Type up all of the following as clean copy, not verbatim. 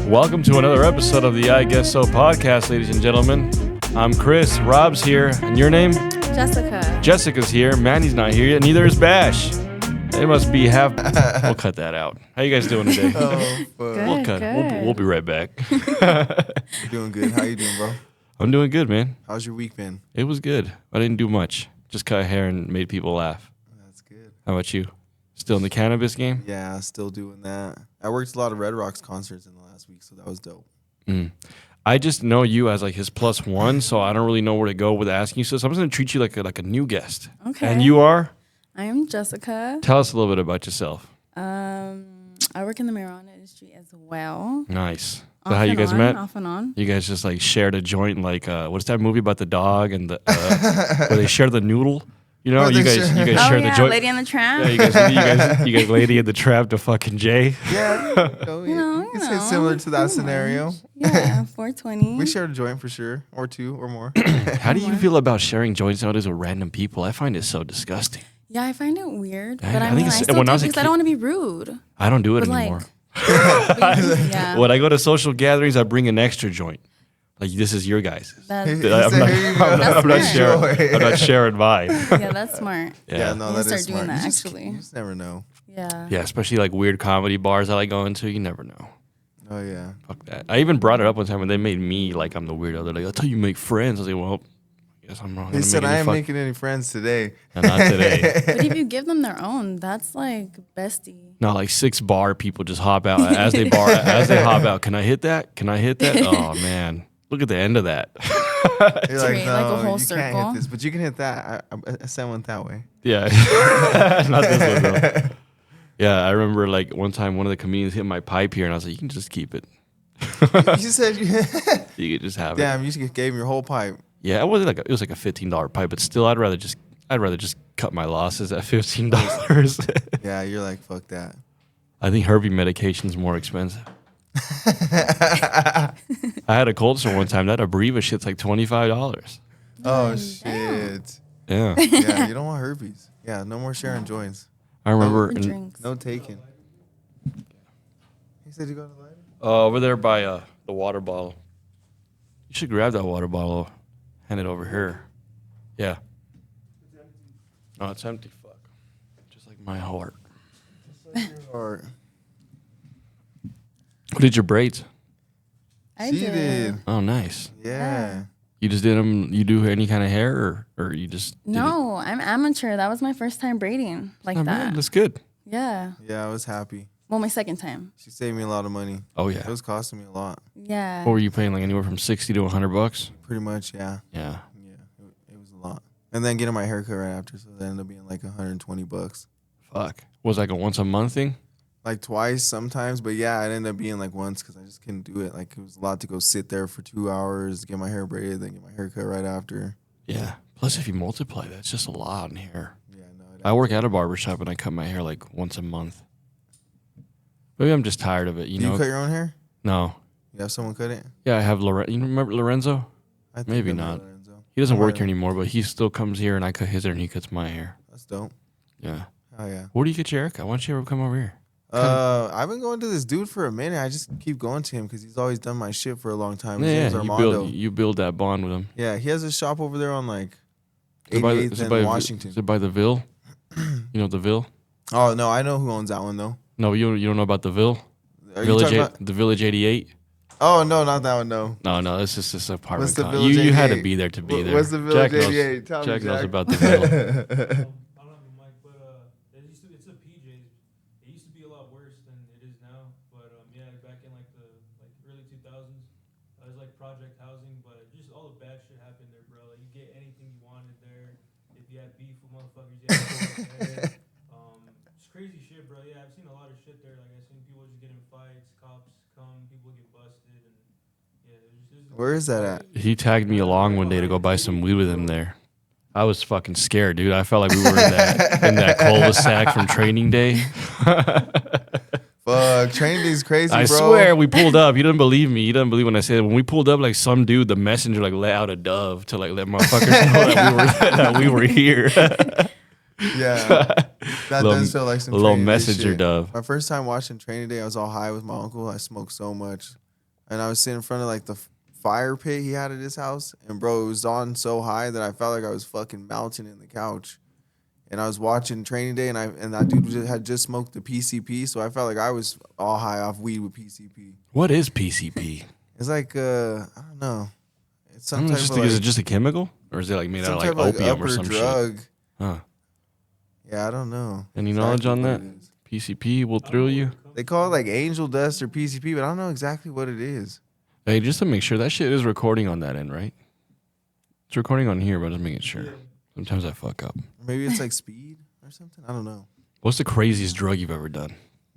Welcome to another episode of the I Guess So podcast, ladies and gentlemen. I'm Chris. Rob's here. And your name? Jessica. Jessica's here. Manny's not here yet. Neither is Bash. They must be half. We'll cut that out. How you guys doing today? Good. We'll be right back. You're doing good. How you doing, bro? I'm doing good, man. How's your week been? It was good. I didn't do much. Just cut hair and made people laugh. That's good. How about you? Still in the cannabis game? Yeah, still doing that. I worked a lot of Red Rocks concerts in the last week, so that was dope. I just know you as like his plus one, so I don't really know where to go with asking you. So I'm just going to treat you like a new guest. Okay. And you are? I am Jessica. Tell us a little bit about yourself. I work in the marijuana industry as well. Nice. So how you guys met? Off and on. You guys just like shared a joint, like what's that movie about the dog and the where they share the noodle? You know, you guys share the joint. Lady in the Tramp. Yeah, you guys, Lady in the Trap to fucking Jay. Yeah, you can say similar to that scenario. Yeah, 420. We shared a joint for sure, or two or more. How do you feel about sharing joints nowadays with random people? I find it so disgusting. Yeah, I find it weird, I but I think mean, I it's- still when do I was a because I kid- don't want to be rude. I don't do it But anymore. Yeah, When I go to social gatherings, I bring an extra joint. Like this is your guys'. that's, I'm not sharing mine. yeah, that's smart. Yeah, no, I'm that gonna is start doing smart. that, You just- actually. You just never know. Yeah. Yeah, especially like weird comedy bars I like going to. You never know. Oh, yeah. Fuck that. I even brought it up one time when they made me like I'm the weirdo. They're like, "That's how you make friends." I was like, "Well, I guess I'm wrong." They said I ain't making any friends today. No, not today. But if you give them their own, that's like bestie. No, like 6 bar people just hop out as they hop out. Can I hit that? Can I hit that? Oh man, look at the end of that. You're Create, like, a whole you can't circle. hit this, but you can hit that. I sent one that way. Yeah, not this one though. Yeah, I remember like one time one of the comedians hit my pipe here, and I was like, "You can just keep it. You said You can just have it." damn, you just gave him your whole pipe. Yeah, it was like a $15 pipe, but still, I'd rather just cut my losses at $15. Yeah, you're like, fuck that. I think herpes medication's more expensive. I had a cold sore one time. That Abreva shit's like $25. Oh, shit. Yeah, Yeah, you don't want herpes. Yeah, no more sharing joints. I remember For drinks. No taking. He said you got a lighter? over there by the water bottle. You should grab that water bottle, hand it over here. Yeah. No, it's empty. Fuck. Just like my heart. Or What did your braids? I she did. did. Oh, nice. Yeah. You just did them. You do any kind of hair, or you just did it? No, I'm amateur. That was my first time braiding like Oh, that. man, that's good. Yeah. Yeah, I was happy. Well, my second time. She saved me a lot of money. Oh It yeah. was costing me a lot. Yeah. What were you paying? Like anywhere from $60 to $100? Pretty much, yeah. Yeah. Yeah, it was a lot. And then getting my haircut right after, so that ended up being like $120. Fuck. Was like a once a month thing? Like twice sometimes, but yeah, it ended up being like once because I just couldn't do it. Like it was a lot to go sit there for 2 hours, get my hair braided, then get my haircut right after. Yeah. Plus, if you multiply that, it's just a lot in hair. Yeah, no. I work at a barber shop and I cut my hair like once a month. Maybe I'm just tired of it. You Do know? you cut your own hair? No. You have someone cut it? Yeah, I have Lorenzo. You remember Lorenzo? I think Maybe I know not. Lorenzo. He doesn't work Alright. here anymore, but he still comes here and I cut his hair and he cuts my hair. That's dope. Yeah. Oh yeah. Where do you get your haircut? Why don't you ever come over here? I've been going to this dude for a minute. I just keep going to him because he's always done my shit for a long time. His name's Yeah, Armando. you build that bond with him. Yeah, he has a shop over there on like Is it by the- 88th is it and by- Washington. Is it by the Ville? You know the Ville? Oh no, I know who owns that one though. No, you don't know about the Ville? Are you talking about? The Village 88? Oh no, not that one. No. No, this is just apartment. What's the con- Village you had to 88? be there to be there. What's the Village Jack 88? Tell me, Jack knows Jack. about the Ville. I don't have a mic, but it's a PJs. It used to be a lot worse than it is now. But yeah, back in like early 2000s, it was like project housing, but just all the bad shit happened there, bro. Like, you get anything you wanted there. If you had beef with motherfuckers, you had to go there. It's crazy shit, bro. Yeah, I've seen a lot of shit there. Like I've seen people just get in fights, cops come, people get busted, and yeah. Where is that at? He tagged me along one day to go buy some weed with him there. I was fucking scared, dude. I felt like we were in that cul-de-sac from Training Day. Fuck, training day's crazy, bro. I swear, we pulled up. He doesn't believe me. He doesn't believe when I said it. When we pulled up, like some dude, the messenger, like let out a dove to like let motherfuckers know that we were here. Yeah, that Little- does feel like some a little Training Day messenger shit. dove. My first time watching Training Day, I was all high with my uncle. I smoked so much. and I was sitting in front of like the fire pit he had at his house, and bro, it was on so high that I felt like I was fucking melting in the couch. And I was watching Training Day, and that dude had just smoked the PCP, so I felt like I was all high off weed with PCP. What is PCP? It's like I don't know. It's I some don't know, type just of like, is like, it just a chemical, or is it like made out some of type like of opium or upper some drug. shit? Huh. Yeah, I don't know. Any knowledge on what that? it is. PCP will thrill you. They call it like angel dust or PCP, but I don't know exactly what it is. Hey, just to make sure that shit is recording on that end, right? It's recording on here, but just making sure. Sometimes I fuck up. Maybe it's like speed or something. I don't know. What's the craziest drug you've ever done?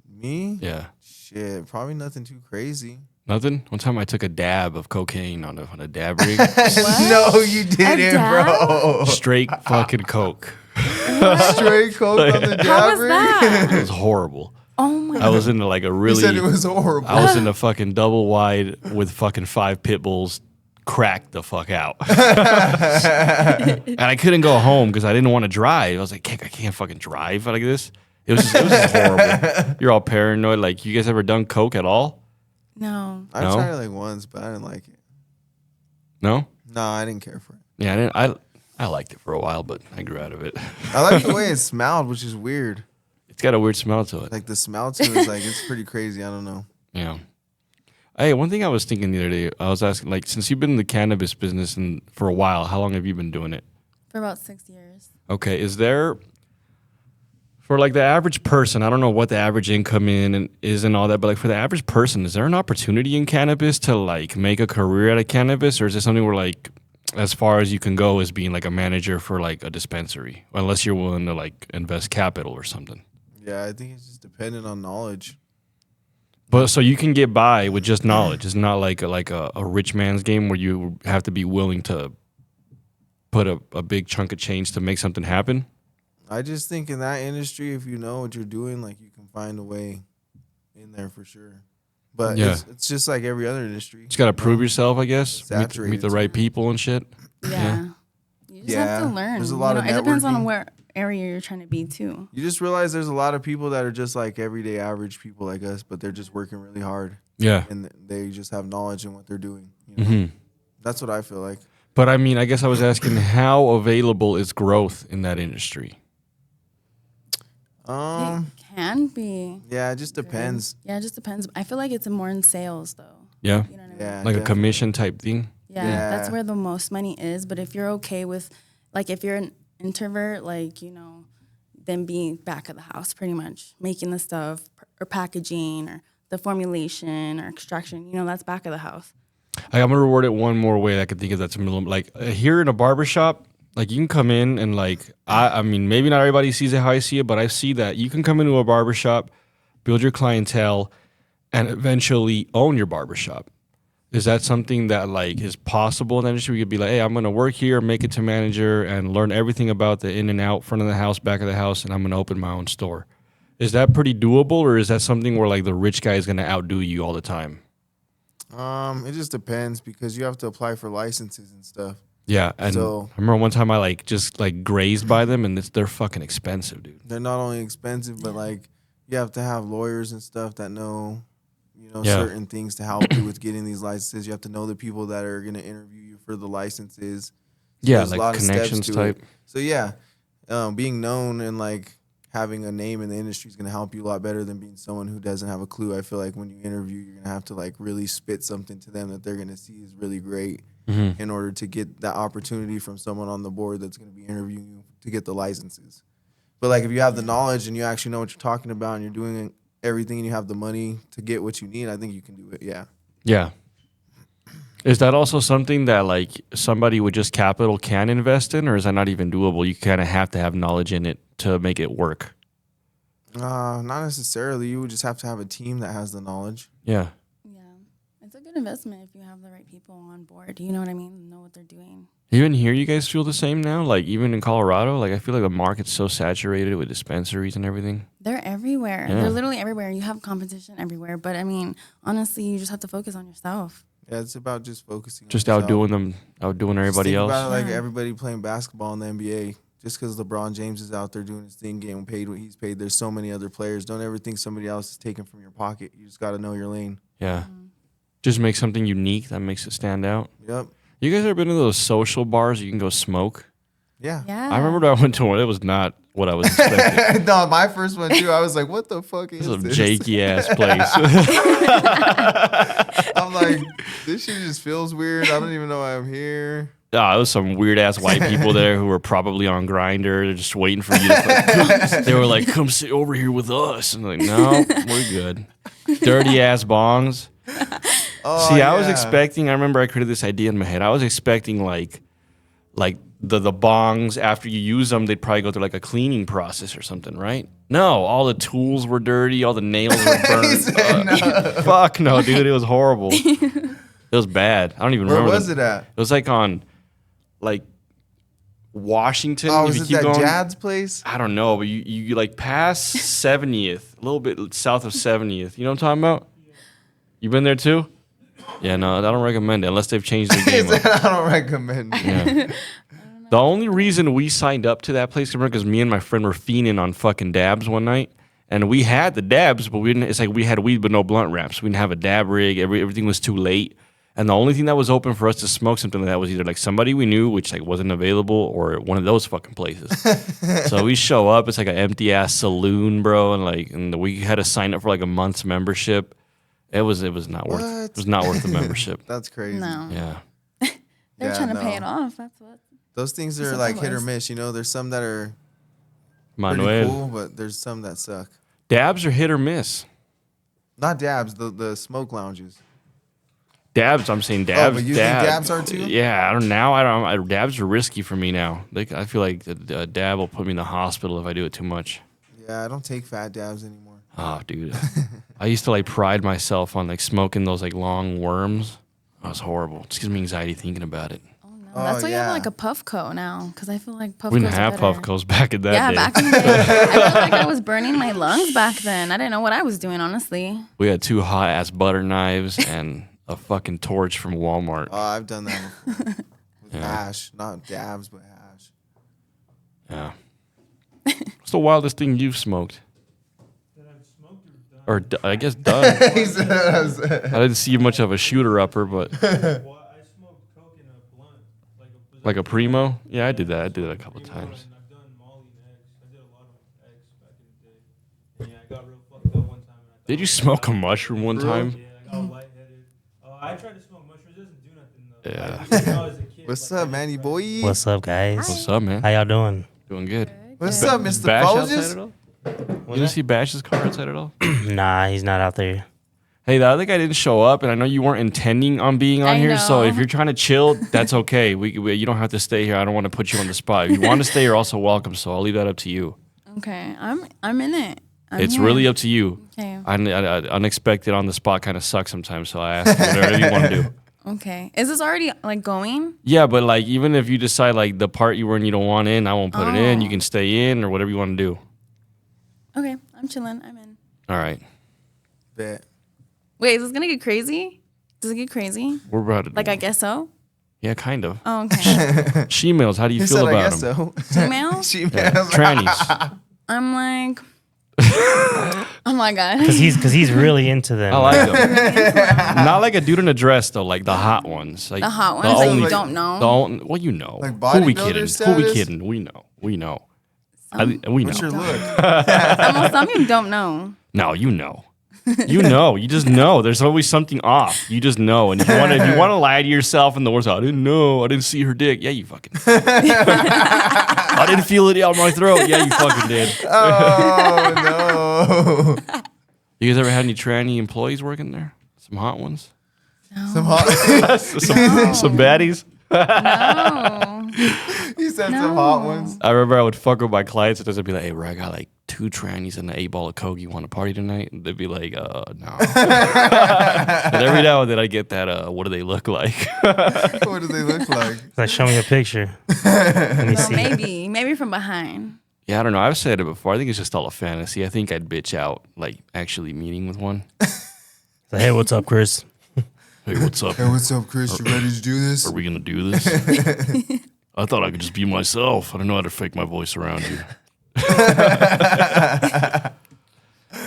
Me? Yeah. Shit, probably nothing too crazy. Nothing? One time I took a dab of cocaine on a dab rig. No, you didn't, bro. Straight fucking coke. Straight coke on the How was jab rig? that? It was horrible. Oh my I was into like a He really. said it was horrible. I was in a fucking double wide with fucking 5 pit bulls, cracked the fuck out. And I couldn't go home because I didn't want to drive. I was like, I can't fucking drive like this. It was just horrible. You're all paranoid. Like, you guys ever done coke at all? No. I No? tried it like once, but I didn't like it. No? No, I didn't care for it. Yeah, I didn't. I liked it for a while, but I grew out of it. I like the way it smelled, which is weird. It's got a weird smell to it. Like the smell to it is like, it's pretty crazy. I don't know. Yeah. Hey, one thing I was thinking the other day, I was asking, like, since you've been in the cannabis business and for a while, how long have you been doing it? For about 6 years. Okay, is there, for like the average person, I don't know what the average income is and all that, but like for the average person, is there an opportunity in cannabis to like make a career out of cannabis, or is it something where like as far as you can go is being like a manager for like a dispensary, unless you're willing to like invest capital or something? Yeah, I think it's just dependent on knowledge. But so you can get by with just knowledge. It's not like a rich man's game where you have to be willing to put a big chunk of change to make something happen. I just think in that industry, if you know what you're doing, like you can find a way in there for sure. But Yeah. it's just like every other industry. Just got to prove yourself, I guess. Saturated Meet the right too. people and shit. Yeah. You just have to Yeah, learn. there's a lot of It depends on networking. where area you're trying to be too. You just realize there's a lot of people that are just like everyday average people like us, but they're just working really hard Yeah. and they just have knowledge in what they're doing. You know? hmm That's what I feel like. But I mean, I guess I was asking how available is growth in that industry? It can be. Yeah, it just depends. Yeah, it just depends. I feel like it's more in sales though. Yeah. You know what I mean? Yeah, Like a definitely. commission type thing? Yeah, that's Yeah. where the most money is. But if you're okay with, like, if you're an introvert, like, then being back of the house, pretty much making the stuff or packaging or the formulation or extraction, that's back of the house. Like, I'm gonna reword it one more way I could think of that's a little like here in a barbershop, like you can come in and like I mean maybe not everybody sees it how I see it, but I see that you can come into a barbershop, build your clientele, and eventually own your barbershop. Is that something that like is possible in the industry? You could be like, hey, I'm gonna work here, make it to manager, and learn everything about the in and out, front of the house, back of the house, and I'm gonna open my own store. Is that pretty doable, or is that something where like the rich guy is gonna outdo you all the time? It just depends because you have to apply for licenses and stuff. Yeah, and So- I remember one time I like just like grazed by them, and they're fucking expensive, dude. They're not only expensive, but like you have to have lawyers and stuff that know, Yeah. certain things to help you with getting these licenses. You have to know the people that are going to interview you for the licenses. So Yeah, there's a lot like of steps connections to type. it. So yeah, being known and like having a name in the industry is going to help you a lot better than being someone who doesn't have a clue. I feel like when you interview, you're going to have to like really spit something to them that they're going to see is really great Mm-hmm. in order to get that opportunity from someone on the board that's going to be interviewing you to get the licenses. But like if you have the knowledge and you actually know what you're talking about and you're doing everything and you have the money to get what you need, I think you can do it. Yeah. Yeah. Is that also something that like somebody with just capital can invest in, or is that not even doable? You kind of have to have knowledge in it to make it work. Not necessarily. You would just have to have a team that has the knowledge. Yeah. Yeah. It's a good investment if you have the right people on board. You know what I mean? Know what they're doing. Even here, you guys feel the same now? Like even in Colorado, like I feel like the market's so saturated with dispensaries and everything. They're everywhere. Yeah. They're literally everywhere. You have competition everywhere. But I mean, honestly, you just have to focus on yourself. Yeah, it's about just focusing. Just on yourself. outdoing Just everybody think else. About it like Yeah. everybody playing basketball in the NBA. Just because LeBron James is out there doing his thing, getting paid what he's paid, there's so many other players. Don't ever think somebody else is taking from your pocket. You just got to know your lane. Yeah. Just make something unique that makes it stand out. Yep. You guys ever been to those social bars where you can go smoke? Yeah. Yeah. I remember I went to one. It was not what I was expecting. No, my first one too. I was like, "What the fuck is This is a this?" janky ass place. I'm like, "This shit just feels weird. I don't even know why I'm here." Ah, it was some weird ass white people there who were probably on Grindr. They're just waiting for you to. They were like, "Come sit over here with us." And I'm like, "No, we're good." Dirty ass bongs. Oh, See, I was yeah. expecting. I remember I created this idea in my head. I was expecting like the bongs after you use them, they'd probably go through like a cleaning process or something, right? No, all the tools were dirty, all the nails were He burned. said no. Fuck no, dude, it was horrible. It was bad. I don't even Where remember. was it at? It was like on like Washington. Oh, if was you it keep that going. Jad's place? I don't know, but you like past 70th, a little bit south of 70th. You know what I'm talking about? You been there too? Yeah, no, I don't recommend it unless they've changed the He game. said, up. I don't recommend it. Yeah. The only reason we signed up to that place, because me and my friend were fiending on fucking dabs one night, and we had the dabs, but we didn't. It's like we had weed but no blunt wraps. We didn't have a dab rig. Everything was too late, and the only thing that was open for us to smoke something like that was either like somebody we knew, which like wasn't available, or one of those fucking places. So we show up. It's like an empty ass saloon, bro, and we had to sign up for like a month's membership. It was not worth. What? It was not worth the membership. That's crazy. No. Yeah. They're Yeah, trying to no. pay it off. That's what. Those things are Except like for hit or us. miss. You know, there's some that are pretty Manuel. cool, but there's some that suck. Dabs are hit or miss. Not dabs, the smoke lounges. Dabs, I'm saying dabs. but you think dabs are too? Yeah, I don't. Dabs are risky for me now. I feel like a dab will put me in the hospital if I do it too much. Yeah, I don't take fat dabs anymore. Oh, dude, I used to like pride myself on like smoking those like long worms. That was horrible. It just gives me anxiety thinking about it. Oh no. Oh, That's why you have yeah. like a Puffco now, because I feel like Puffco's We didn't have better. Puffcos back in that Yeah, day. back in the day. I felt like I was burning my lungs back then. I didn't know what I was doing, honestly. We had 2 hot ass butter knives and a fucking torch from Walmart. Oh, I've done that before. With Yeah. hash. Not dabs, but hash. Yeah. What's the wildest thing you've smoked? That I've smoked Or I guess done. He said that was it. I didn't see much of a shooter upper, but well, I smoked coke in a blunt, like a primo. Yeah, I did that. I did that a couple times. And I've done Molly and X. I did a lot of X back in the day. And yeah, I got real fucked up one time. And I thought Did you I was smoke a gonna die. mushroom one Bro. time? Yeah, I got lightheaded. I tried to smoke mushrooms. It doesn't do nothing though. Yeah. Like, when I was a kid, What's like, up, I Manny just boy? What's up, guys? What's up, man? How y'all doing? Doing good. What's up, Mr. Bash outside Folges? at all? You didn't see Bash's car outside at all? Nah, he's not out there. Hey, the other guy didn't show up, and I know you weren't intending on being on I here. So know. if you're trying to chill, that's okay. You don't have to stay here. I don't want to put you on the spot. If you want to stay, you're also welcome. So I'll leave that up to you. Okay, I'm in it. It's here. really up to you. Okay. Unexpected on the spot kind of sucks sometimes. So I ask you whatever you want to do. Okay. Is this already like going? Yeah, but like even if you decide like the part you were in you don't want in, I won't put it in. You can stay in or whatever you want to do. Okay, I'm chilling. I'm in. All right. Bet. Wait, is this gonna get crazy? Does it get crazy? We're about to Like I guess so. Yeah, kind of. Oh, okay. She-mails, how do you He feel said, I about guess them? so. Female? She Yeah. man. Trannies. I'm like, oh my god. Cause he's really into them. I like them. Not like a dude in a dress though, like the hot ones. Like The hot ones that you only- don't know? Well, you know. Like Who we bodybuilder kidding? Who we status? kidding? We know. We know. We know. What's your look? Some you don't know. No, you know. You know. You just know. There's always something off. You just know. And if you want to lie to yourself in the words, I didn't know. I didn't see her dick. Yeah, you fucking. I didn't feel it out my throat. Yeah, you fucking did. Oh, no. You guys ever had any tranny employees working there? Some hot ones? Some hot. Some baddies? No. He said some hot ones. I remember I would fuck with my clients and I'd be like, hey, bro, I got like 2 trannies and an 8-ball of coke. You want to party tonight? And they'd be like, no. And every now and then I get that, what do they look like? What do they look like? Like, show me a picture. Let me Well, see. maybe from behind. Yeah, I don't know. I've said it before. I think it's just all a fantasy. I think I'd bitch out, like, actually meeting with one. So, hey, what's up, Chris? Hey, what's up? Hey, what's up, Chris? You ready to do this? Are we going to do this? I thought I could just be myself. I don't know how to fake my voice around you.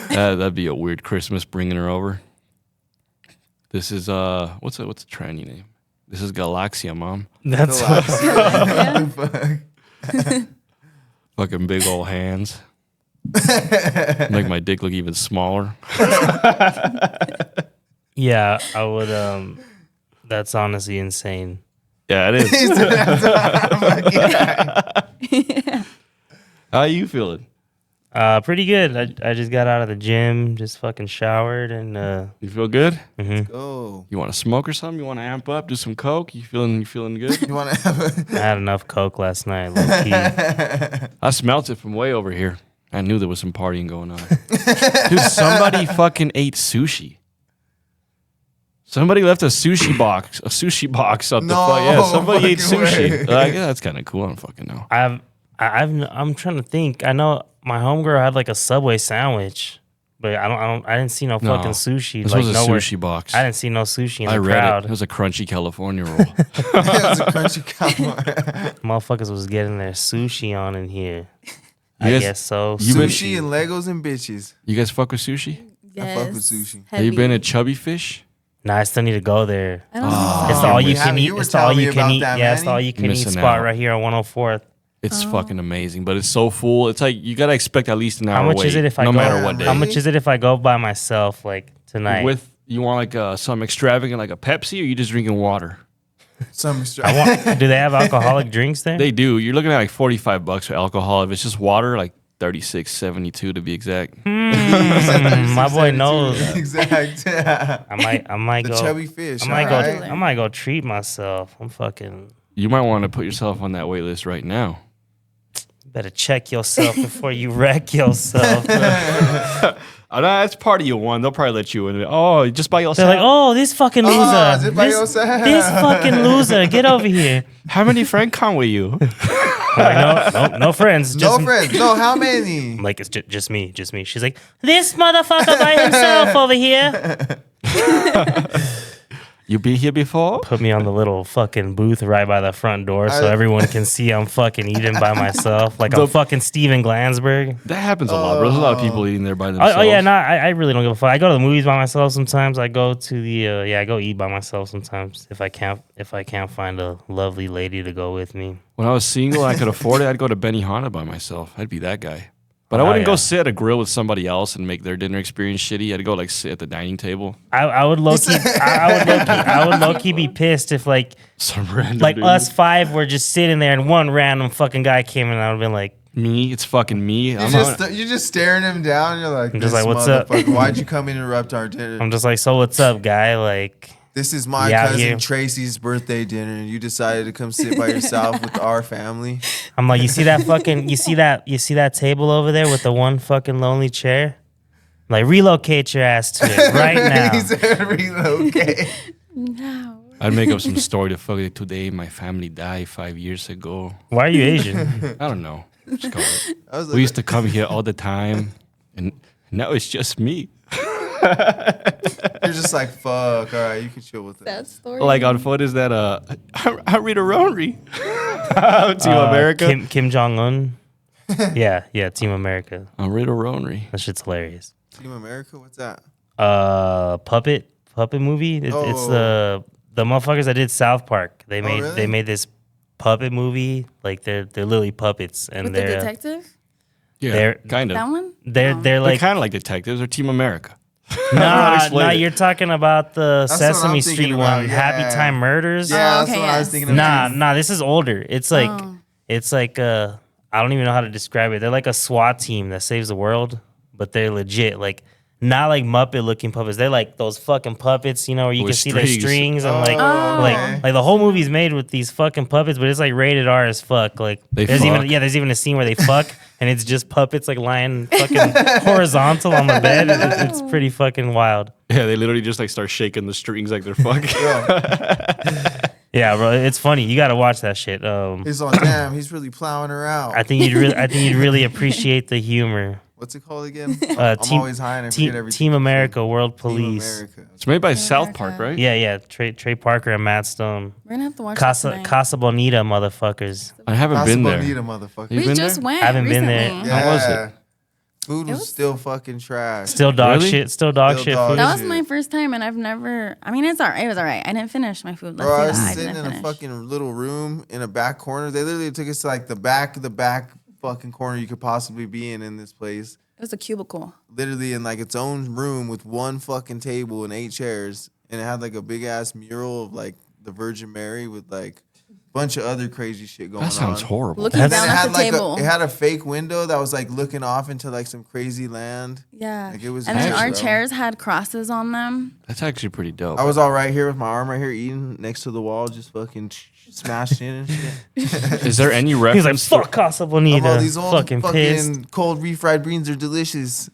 That'd be a weird Christmas bringing her over. This is what's a trendy name? This is Galaxia, mom. That's Fucking big old hands. Make my dick look even smaller. yeah. I would. That's honestly insane. Yeah, it is. How you feeling? Pretty good. I just got out of the gym, just fucking showered, and You feel good? Oh, You want to smoke or something? You want to amp up? Do some coke? You feeling good? you want to have I had enough coke last night. Low key. I smelt it from way over here. I knew there was some partying going on. Dude, somebody fucking ate sushi. Somebody left a sushi box out the fuck. Yeah, somebody ate sushi. Like, yeah, that's kind of cool. I don't fucking know. I'm trying to think. I know my homegirl had like a Subway sandwich, but I didn't see no fucking sushi. This like was a nowhere. sushi box. I didn't see no sushi in I the read crowd. it. It was a crunchy California roll. it was a crunchy cow. Motherfuckers was getting their sushi on in here. You I guys- guess so. you been- Sushi and Legos and bitches. You guys fuck with sushi? Yes. I fuck with sushi. Have you been Heavy. at Chubby Fish? Nah, I still need to go there. I don't think It's so. the all we you can haven't- eat. you were It's the all telling me you can about eat. that, Yeah, it's the Manny. all you can eat Missing spot out. right here on 104th. It's fucking amazing, but it's so full. It's like you gotta expect at least an hour. How much wait, is it if I no go? matter what day? How much is it if I go by myself like tonight? With you want like some extravagant like a Pepsi, or you just drinking water? Some Do they have alcoholic drinks there? They do. You're looking at like $45 for alcohol. If it's just water, like $36.72 to be exact. My boy knows. exact. I might The go. chubby fish. I might alright? go. I might go treat myself. I'm fucking. You might want to put yourself on that wait list right now. Better check yourself before you wreck yourself. Oh, no, that's part of your one. They'll probably let you in. Oh, just by They're yourself. like, oh, this fucking loser. is it by yourself? This fucking loser. Get over here. How many friends come with you? Like, no friends. No Just, friends. No, how many? I'm like, it's just me. Just me. She's like, this motherfucker by himself over here. You be here before? Put me on the little fucking booth right by the front door so I- everyone can see I'm fucking eating by myself. Like I'm fucking Steven Glansberg. That happens a lot, bro. There's a lot of people eating there by themselves. Oh yeah, no, I really don't give a fuck. I go to the movies by myself sometimes. I go to the I go eat by myself sometimes if I can't find a lovely lady to go with me. When I was single and I could afford it, I'd go to Benihana by myself. I'd be that guy. But I wouldn't go yeah. sit at a grill with somebody else and make their dinner experience shitty. I'd go like sit at the dining table. I would low key I would low key be pissed if like Some random like dude. us five were just sitting there and one random fucking guy came in and I would have been like, Me, it's fucking me. You're just staring him down. You're like, I'm just this like, "What's up?" motherfucker, why'd you come interrupt our dinner? I'm just like, so what's up, guy? Like This is my Yeah, cousin here. Tracy's birthday dinner, and you decided to come sit by yourself with our family. I'm like, you see that fucking you see that table over there with the one fucking lonely chair? Like relocate your ass to it right now. He said, relocate. No. I'd make up some story to fuck it. Today, my family died 5 years ago. Why are you Asian? I don't know. Just call it. I was We like, used to come here all the time, and now it's just me. you're just like, fuck. All right, you can chill with it. That story. Like on foot is that I read a Ronry. Team America. Kim Jong Un. Yeah, Team America. I read a Ronry. That shit's hilarious. Team America, what's that? Puppet movie. It's Oh. the motherfuckers that did South Park. They made really? they made this puppet movie. Like they're literally puppets, and with the they're detective? Yeah, They're- kind of. That one? they're No. They're like kind of like detectives or Team America. nah, explain it. You're talking about the That's what I'm Sesame thinking Street about, one, yeah. Happy Time Murders. Yeah, that's okay, what I was yes. thinking of. Nah, this is older. It's like Oh. I don't even know how to describe it. They're like a SWAT team that saves the world, but they're legit like not like Muppet looking puppets. They're like those fucking puppets, you know, where you With can see their strings. strings and Oh. like the whole movie's made with these fucking puppets, but it's like rated R as fuck. Like They there's fuck? there's even a scene where they fuck and it's just puppets like lying fucking horizontal on the bed. It's pretty fucking wild. Yeah, they literally just like start shaking the strings like they're fucking. Yeah, bro, it's funny. You got to watch that shit. He's like, damn, he's really plowing her out. I think you'd really appreciate the humor. What's it called again? I'm always high and I forget everything. Team America, World Team Police. America. It's made by Team South America. Park, right? Yeah. Trey Parker and Matt Stone. We're gonna have to watch Casa that tonight. Casa Bonita, motherfuckers. I haven't Casa been there. Bonita, motherfucker. You We been just there? went. Haven't been there. recently. How was it? Food It was was- still fucking trash. Still dog Really? shit. Still dog Still shit dog food. That was shit. my first time, and I've never. I mean, it's alright. It was alright. I didn't finish my food. Let's Bro, I say was that I sitting didn't in finish. a fucking little room in a back corner. They literally took us to like the back fucking corner you could possibly be in this place. It was a cubicle. Literally in like its own room with one fucking table and 8 chairs. And it had like a big ass mural of like the Virgin Mary with like a bunch of other crazy shit going on. That sounds horrible. Looking And then down it at had the like table. it had a fake window that was like looking off into like some crazy land. Yeah. Like, it was and then nice, our bro. chairs had crosses on them. That's actually pretty dope. I was all right here with my arm right here eating next to the wall, just fucking smashed in and shit. Is there any He's like, reference? fuck Casa Bonita. All these old fucking pissed. cold refried beans are delicious.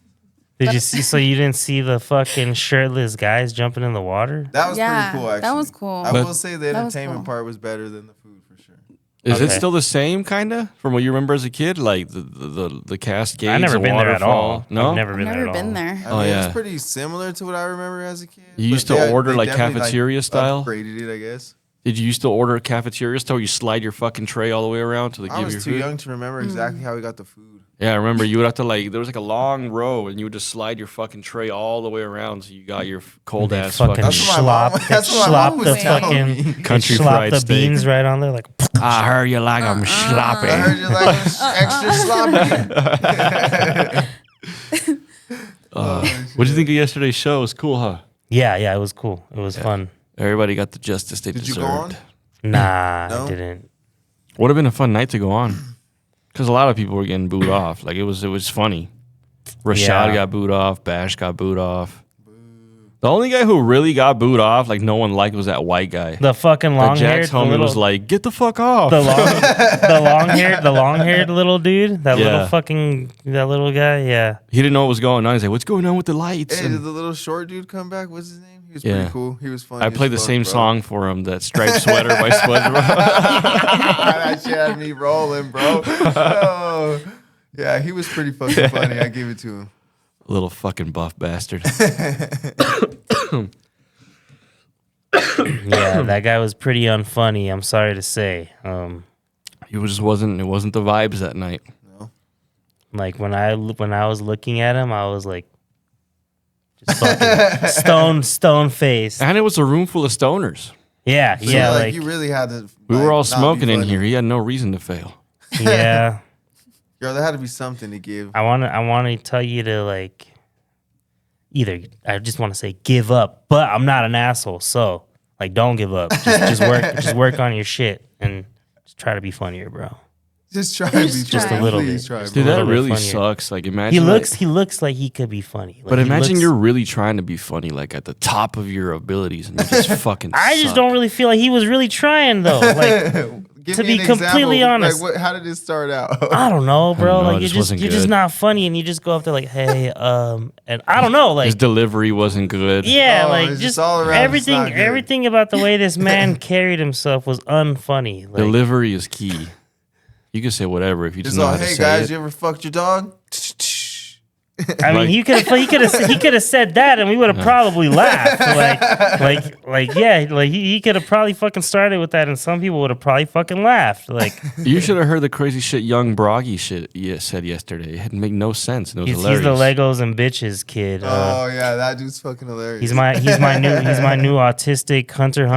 Did you see? So you didn't see the fucking shirtless guys jumping in the water? That was Yeah, pretty cool, that actually. was cool. I But- will say the That was entertainment cool. part was better than the food for sure. Is it Okay. still the same kind of from what you remember as a kid? Like the Cascades, I've never the been there at all. waterfall? No, I've never I've been there never at been all. there. I Oh, mean, yeah. it's pretty similar to what I remember as a kid. You used but to order, like, definitely, cafeteria style? Upgraded it, I guess. Did you used to order a cafeteria style? You slide your fucking tray all the way around to like I give you was too food? young to remember exactly how we got the food. Yeah, I remember you would have to like there was like a long row and you would just slide your fucking tray all the way around so you got your cold They ass fucking fucking. That's what my mom- slop. that's They what my mom slop was the telling fucking me. Country slop fried the steak. beans right on there. Like, I heard you like them sloppy. I heard you like extra sloppy. What do you think of yesterday's show? It was cool, huh? yeah, it was cool. It was fun. Everybody got the justice they Did you deserved. go on? Nah, No? I didn't. Would have been a fun night to go on, because a lot of people were getting booed off. Like it was funny. Rashad Yeah. got booed off. Bash got booed off. The only guy who really got booed off, like no one liked, was that white guy. The fucking long haired, Jack's homie was like, "Get the fuck off." the long haired little dude, that Yeah. little guy. Yeah, He didn't know what was going on. He's like, "What's going on with the lights?" Hey, And did the little short dude come back? What's his name? He was Yeah. pretty cool. He was funny. I as played the fuck, same bro. song for him, that striped sweater by SpongeBob. That shit had me rolling, bro. Oh. Yeah, he was pretty fucking funny. I give it to him. Little fucking buff bastard. yeah, that guy was pretty unfunny. I'm sorry to say. It wasn't the vibes that night. Like when I was looking at him, I was like, just fucking stone face. And it was a room full of stoners. Yeah, So, yeah, like, like you really had to. We like, were all not be smoking in funny. here. He had no reason to fail. yeah. Girl, there had to be something to give. I want to tell you to like, either I just want to say give up, but I'm not an asshole, so like don't give up. Just work on your shit and just try to be funnier, bro. Just try to be Just funny. a little Please bit. try, Just bro. Dude, that little bit really funnier. sucks. Like imagine He looks like he could be funny. Like, but he imagine looks- you're really trying to be funny, like at the top of your abilities, and you just fucking. I just suck. don't really feel like he was really trying though. Like Give to me be an completely example. honest. Like, how did it start out? I don't know, bro. know, it Like just you're wasn't just good. not funny, and you just go up there like, hey, and I don't know, His like delivery wasn't good. yeah, Oh, like it's just just all around, it's not good. everything about the way this man carried himself was unfunny. Like, Delivery is key. You can say whatever if you just Just know like, how to hey say guys, it. you ever fucked your dog? I mean, Like- he could have said that, and we would have probably laughed. Like yeah, like he could have probably fucking started with that, and some people would have probably fucking laughed. Like You should have heard the crazy shit young Broggy said yesterday. It had made no sense, and it was he's hilarious. the Legos and bitches kid. Oh yeah, that dude's fucking hilarious. He's my new autistic hunter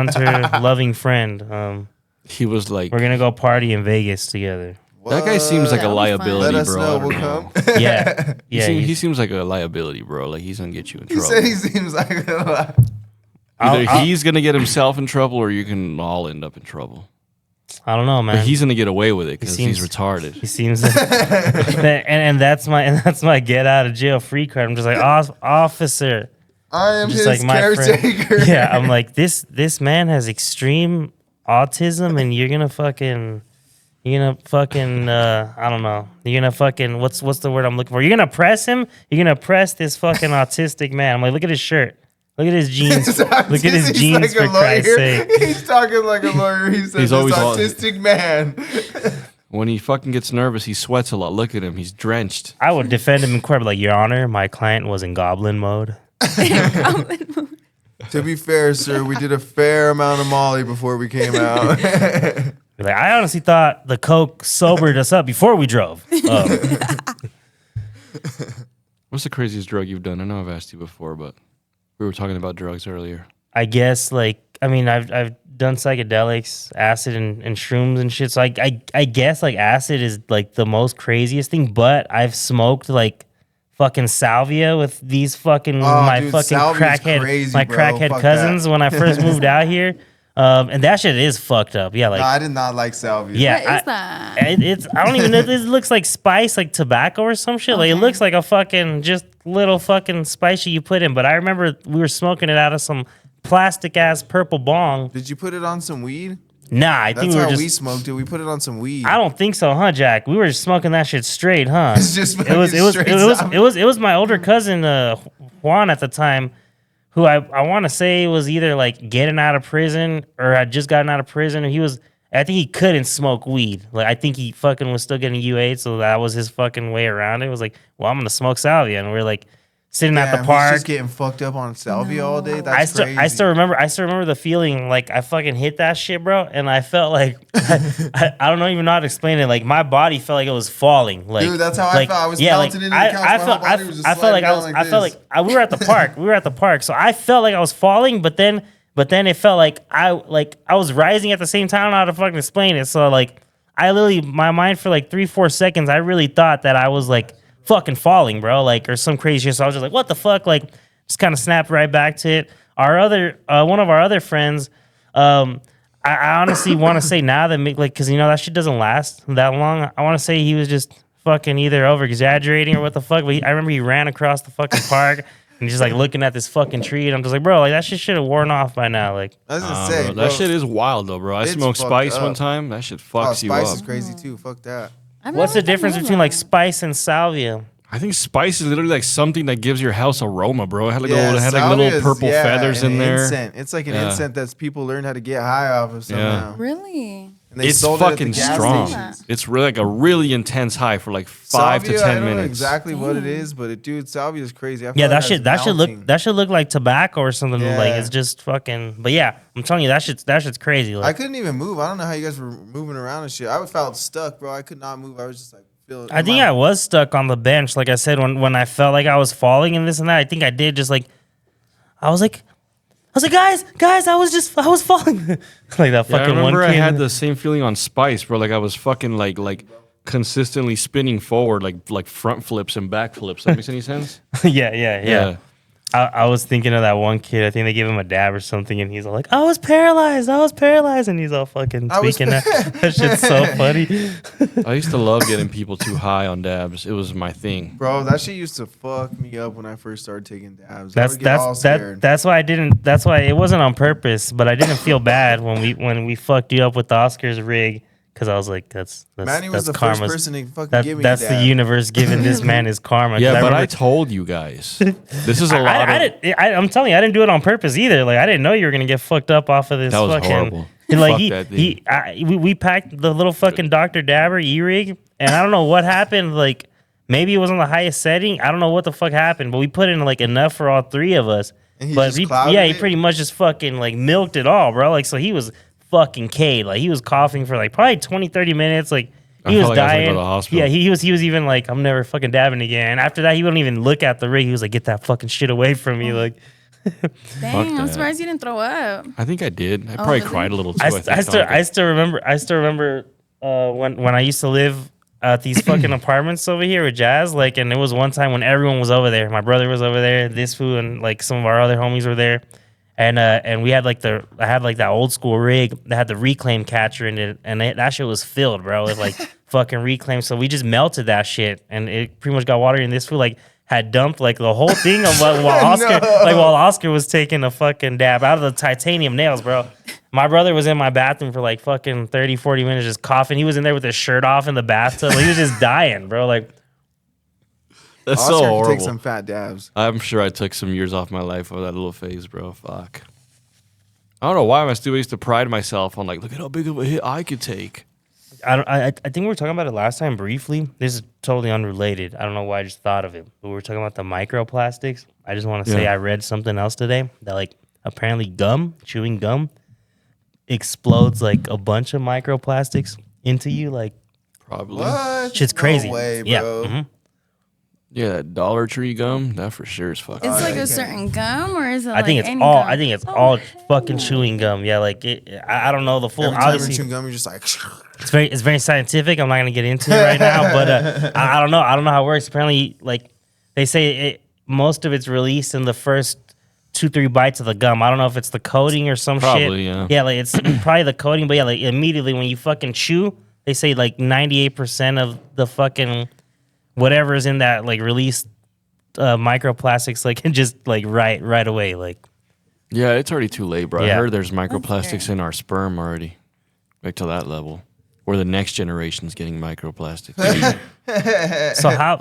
loving friend. He was like, We're gonna go party in Vegas together. that guy seems like a That was fun. liability, Let us bro. know. I don't We'll know. come. Yeah, yeah. He seems like a liability, bro. Like he's gonna get you in He trouble. said he seems like a Either I'll- he's gonna get himself in trouble, or you can all end up in trouble. I don't know, man. But he's gonna get away with it because he's seems- retarded. He seems, and that's my get out of jail free card. I'm just like, officer. I am Just his like my caretaker. friend. Yeah, I'm like this man has extreme autism, and you're gonna fucking I don't know. You're gonna fucking what's the word I'm looking for? You're gonna press him. You're gonna press this fucking autistic man. I'm like, look at his shirt. Look at his jeans. Look at his He's jeans like for a Christ's lawyer. sake. He's talking like a lawyer. He says He's this always all- autistic man. When he fucking gets nervous, he sweats a lot. Look at him. He's drenched. I would defend him in court, but like, Your Honor, my client was in goblin mode. To be fair, sir, we did a fair amount of Molly before we came out. Like, I honestly thought the coke sobered us up before we drove. What's the craziest drug you've done? I know I've asked you before, but we were talking about drugs earlier. I guess I've done psychedelics, acid and shrooms and shit. So I guess like acid is like the most craziest thing, but I've smoked like fucking salvia with these fucking my dude, fucking salvia's crackhead crazy, my bro. crackhead Fuck cousins that. when I first moved out here. And that shit is fucked up. Yeah, like No, I did not like salvia. yeah, What is that? it's I don't even know. This looks like spice, like tobacco or some shit. Like it Okay. looks like a fucking just little fucking spice shit you put in. But I remember we were smoking it out of some plastic ass purple bong. Did you put it on some weed? Nah, I think That's we were how just. we smoked it. We put it on some weed. I don't think so, huh, Jack? We were just smoking that shit straight, huh? It's just it was fucking straight my older cousin Juan at the time, who I want to say was either like getting out of prison or had just gotten out of prison. Or I think he couldn't smoke weed. Like I think he fucking was still getting U8, so that was his fucking way around it. It was like, well, I'm gonna smoke salvia, and we're like sitting at the He's park. just getting fucked up on salvia all day. That's crazy. I still remember the feeling like I fucking hit that shit, bro, and I felt like I don't even know how to explain it. Like my body felt like it was falling. Like Dude, that's how I like, felt. I was yeah, melted like, into the couch. My whole body was just I felt like sliding down like I felt this. like we were at the park. We were at the park, so I felt like I was falling, but then it felt like I was rising at the same time. I don't know how to fucking explain it. So like I literally my mind for like 3-4 seconds, I really thought that I was like fucking falling, bro, like or some crazy shit. So I was just like, what the fuck? Like just kind of snapped right back to it. Our other one of our other friends, I honestly want to say now that because you know that shit doesn't last that long. I want to say he was just fucking either over exaggerating or what the fuck. But I remember he ran across the fucking park and just like looking at this fucking tree, and I'm just like, bro, like that shit should have worn off by now. Like That's Bro, insane, bro. that shit is wild though, bro. I It's smoked fucked spice up. one time. That shit Oh, fucks you spice up. is crazy too. Fuck that. I've what's the never difference done between like that. spice and salvia? I think spice is literally like something that gives your house aroma, bro. It had like Yeah, it had like salvia little is- purple yeah, feathers and in there. Incense. It's like an Yeah. incense that people learn how to get high off of somehow. Really? And they It's sold it at the fucking gas strong. stations. It's really like a really intense high for like 5 to Salvia, 10 I don't know minutes. exactly what it is, but dude, salvia is crazy. I feel Yeah, like that should look like tobacco or something. Like Yeah. it's just fucking. But yeah, I'm telling you, that shit's crazy. I Like couldn't even move. I don't know how you guys were moving around and shit. I felt stuck, bro. I could not move. I was just like feeling. I think I was stuck on the bench. Like I said, when I felt like I was falling and this and that, I think I did just like, I was like, guys, I was falling. Like that Yeah, I fucking one remember I kid. had the same feeling on spice, bro. Like I was fucking like consistently spinning forward, like front flips and back flips. That makes any sense? yeah. I was thinking of that one kid. I think they gave him a dab or something, and he's all like, I was paralyzed, and he's all fucking I was tweaking that. That shit's so funny. I used to love getting people too high on dabs. It was my thing. Bro, that shit used to fuck me up when I first started taking dabs. I would get all scared. That's why I didn't. That's why it wasn't on purpose. But I didn't feel bad when we fucked you up with the Oscars rig, because I was like, that's Manny was the karma's. first person to fucking give me That's a the dab. universe giving this man his karma. 'Cause Yeah, but I remember- told you guys. This is a lot of. I'm telling you, I didn't do it on purpose either. Like I didn't know you were gonna get fucked up off of this. That was fucking, horrible. Like Fuck that thing. we packed the little fucking Dr. Dabber e-rig, and I don't know what happened. Like maybe it was on the highest setting. I don't know what the fuck happened, but we put in like enough for all three of us. And he But just clouded he it? pretty much just fucking like milked it all, bro. Like so he was fucking K'd. Like he was coughing for like probably 20-30 minutes. Like I he was felt like I was gonna dying. go to the hospital. Yeah, he was even like, I'm never fucking dabbing again. After that, he wouldn't even look at the rig. He was like, get that fucking shit away from me. Like Dang, I'm that. surprised you didn't throw up. I think I did. I probably really? cried a little too. I still remember when I used to live at these fucking apartments over here with Jazz. Like, and it was one time when everyone was over there. My brother was over there, this fool, and like some of our other homies were there. And we had I had like that old school rig that had the reclaim catcher in it, and that shit was filled, bro, with like fucking reclaim. So we just melted that shit, and it pretty much got water. And this fool like had dumped like the whole thing of while Oscar was taking a fucking dab out of the titanium nails, bro. My brother was in my bathroom for like fucking 30-40 minutes just coughing. He was in there with his shirt off in the bathtub. Like, he was just dying, bro. Like That's Oscar so could horrible. take some fat dabs. I'm sure I took some years off my life of that little phase, bro. Fuck. I don't know why my stupid used to pride myself on like, look at how big of a hit I could take. I think we were talking about it last time briefly. This is totally unrelated. I don't know why I just thought of it. But we were talking about the microplastics. I just want to say Yeah. I read something else today that like apparently chewing gum explodes like a bunch of microplastics into you. Like Probably. What? shit's crazy. No way, bro. Yeah. Mhm. Yeah, that Dollar Tree gum, that for sure is fucking. It's like yeah. a certain gum, or is it? I think like it's any all. gum? I think it's Oh, all hell fucking yeah. chewing gum. Yeah, like I don't know the full. Every time you're Obviously, chewing gum, you're just like. it's very scientific. I'm not gonna get into it right now, but I don't know. I don't know how it works. Apparently, like they say, most of it's released in the first 2-3 bites of the gum. I don't know if it's the coating or some shit. Probably, yeah. Yeah, like it's probably the coating, but yeah, like immediately when you fucking chew, they say like 98% of the fucking whatever is in that like released microplastics, like just like right away, like. Yeah, it's already too late, bro. I Yeah. heard there's microplastics scary. in our sperm already. Right to that level. Where the next generation's getting microplastics.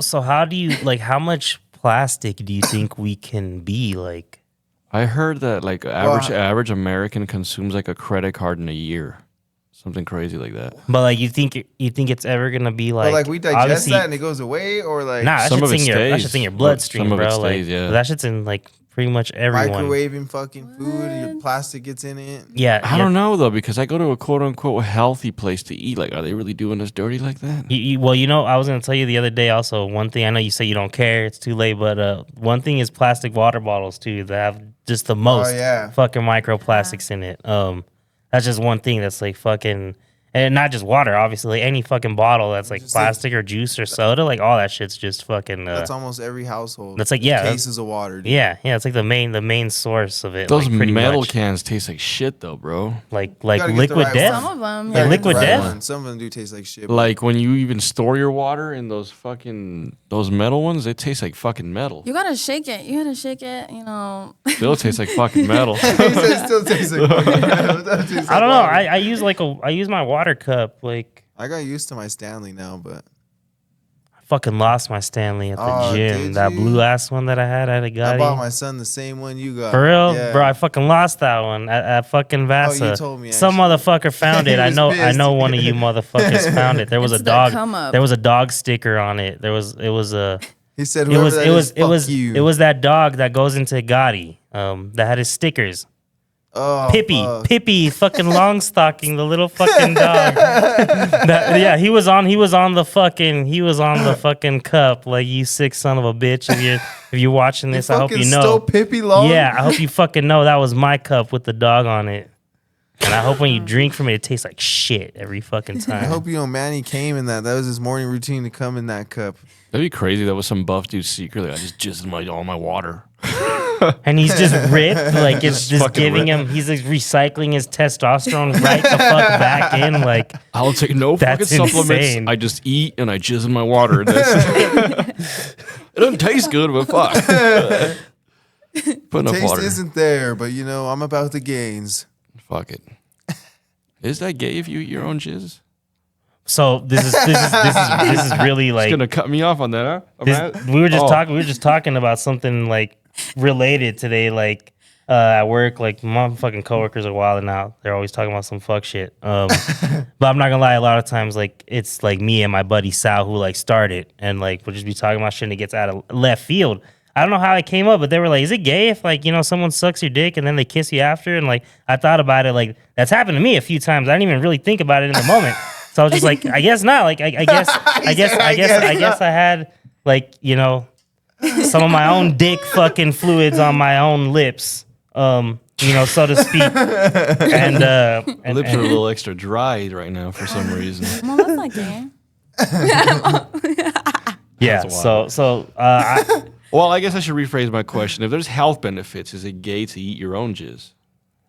So how do you like how much plastic do you think we can be like? I heard that like average American consumes like a credit card in a year. Something crazy like that. But like you think it's ever gonna be like But like we digest obviously- that and it goes away, or like Nah, that Some shit's of it in your that stays, shit's in your but bloodstream, some of bro. it stays, like yeah. that shit's in like pretty much everyone. microwaving fucking food, your plastic gets in it. Yeah, I don't know though, because I go to a quote unquote healthy place to eat. Like, are they really doing us dirty like that? Well, you know, I was gonna tell you the other day. Also, one thing I know you say you don't care; it's too late. But one thing is plastic water bottles too that have just the most yeah. fucking microplastics in it. That's just one thing that's like fucking, and not just water. Obviously, any fucking bottle that's like Just plastic or juice or soda, like all that shit's just fucking. That's almost every household. That's like, yeah, that's- cases of water. Dude. yeah, it's like the main source of it. Those like, pretty metal much. cans taste like shit though, bro. like gotta get the liquid right death. Some of them, Like yeah. liquid death? one. Some of them do taste like shit. but Like when you even store your water in those metal ones, they taste like fucking metal. You gotta shake it. You gotta shake it. You know. Still tastes like fucking metal. he said it still tastes like fucking metal. It doesn't taste I don't like know. water. I use my water cup. Like I got used to my Stanley now, but I fucking lost my Stanley at the Oh, gym. did That you? blue ass one that I had at a I guy. bought my son the same one you got. For real, Yeah. bro. I fucking lost that one at fucking Vasa. told me, Some actually. motherfucker found it. He I was know. I pissed. know one of you motherfuckers found it. There was It's a the dog. come up. There was a dog sticker on it. It was a. He said, It "Whoever was that it is, was it fuck was you." it was that dog that goes into Gotti. That had his stickers. oh, Pippi, fuck. Pippi, fucking long stocking, the little fucking dog. Yeah, he was on the fucking cup. Like, you sick son of a bitch. If you're watching You this, I hope fucking you stole know. Pippi Long. Yeah, I hope you fucking know that was my cup with the dog on it. And I hope when you drink from it, it tastes like shit every fucking I time. hope you know Manny came in that. That was his morning routine to come in that cup. That'd be crazy. That was some buff dude secretly. I just jizzed in all my water. And he's just ripped, like it's just fucking giving him. He's like recycling his testosterone right the fuck back in. Like, I'll take no fucking That's supplements. insane. I just eat and I jizz in my water. And that's it doesn't taste good, but fuck. Put enough Taste water. isn't there, but you know I'm about the gains. Fuck it. Is that gay if you eat your own jizz? so this is really It's like gonna cut me off on that, huh? we were just Oh. talking. We were just talking about something like related today, like at work. Like, my fucking coworkers are wilding out. They're always talking about some fuck shit. But I'm not gonna lie. A lot of times, like, it's like me and my buddy Sal who like started, and like we'll just be talking about shit and it gets out of left field. I don't know how it came up, but they were like, "Is it gay if like, you know, someone sucks your dick and then they kiss you after?" And like, I thought about it. Like, that's happened to me a few times. I didn't even really think about it in the moment. So I was just like, I guess not. Like, I guess I had like, you know, some of my own dick fucking fluids on my own lips, you know, so to speak. And Lips are a little extra dry right now for some reason. Well, that's not gay. yeah. That's So Well, I guess I should rephrase my question. If there's health benefits, is it gay to eat your own jizz?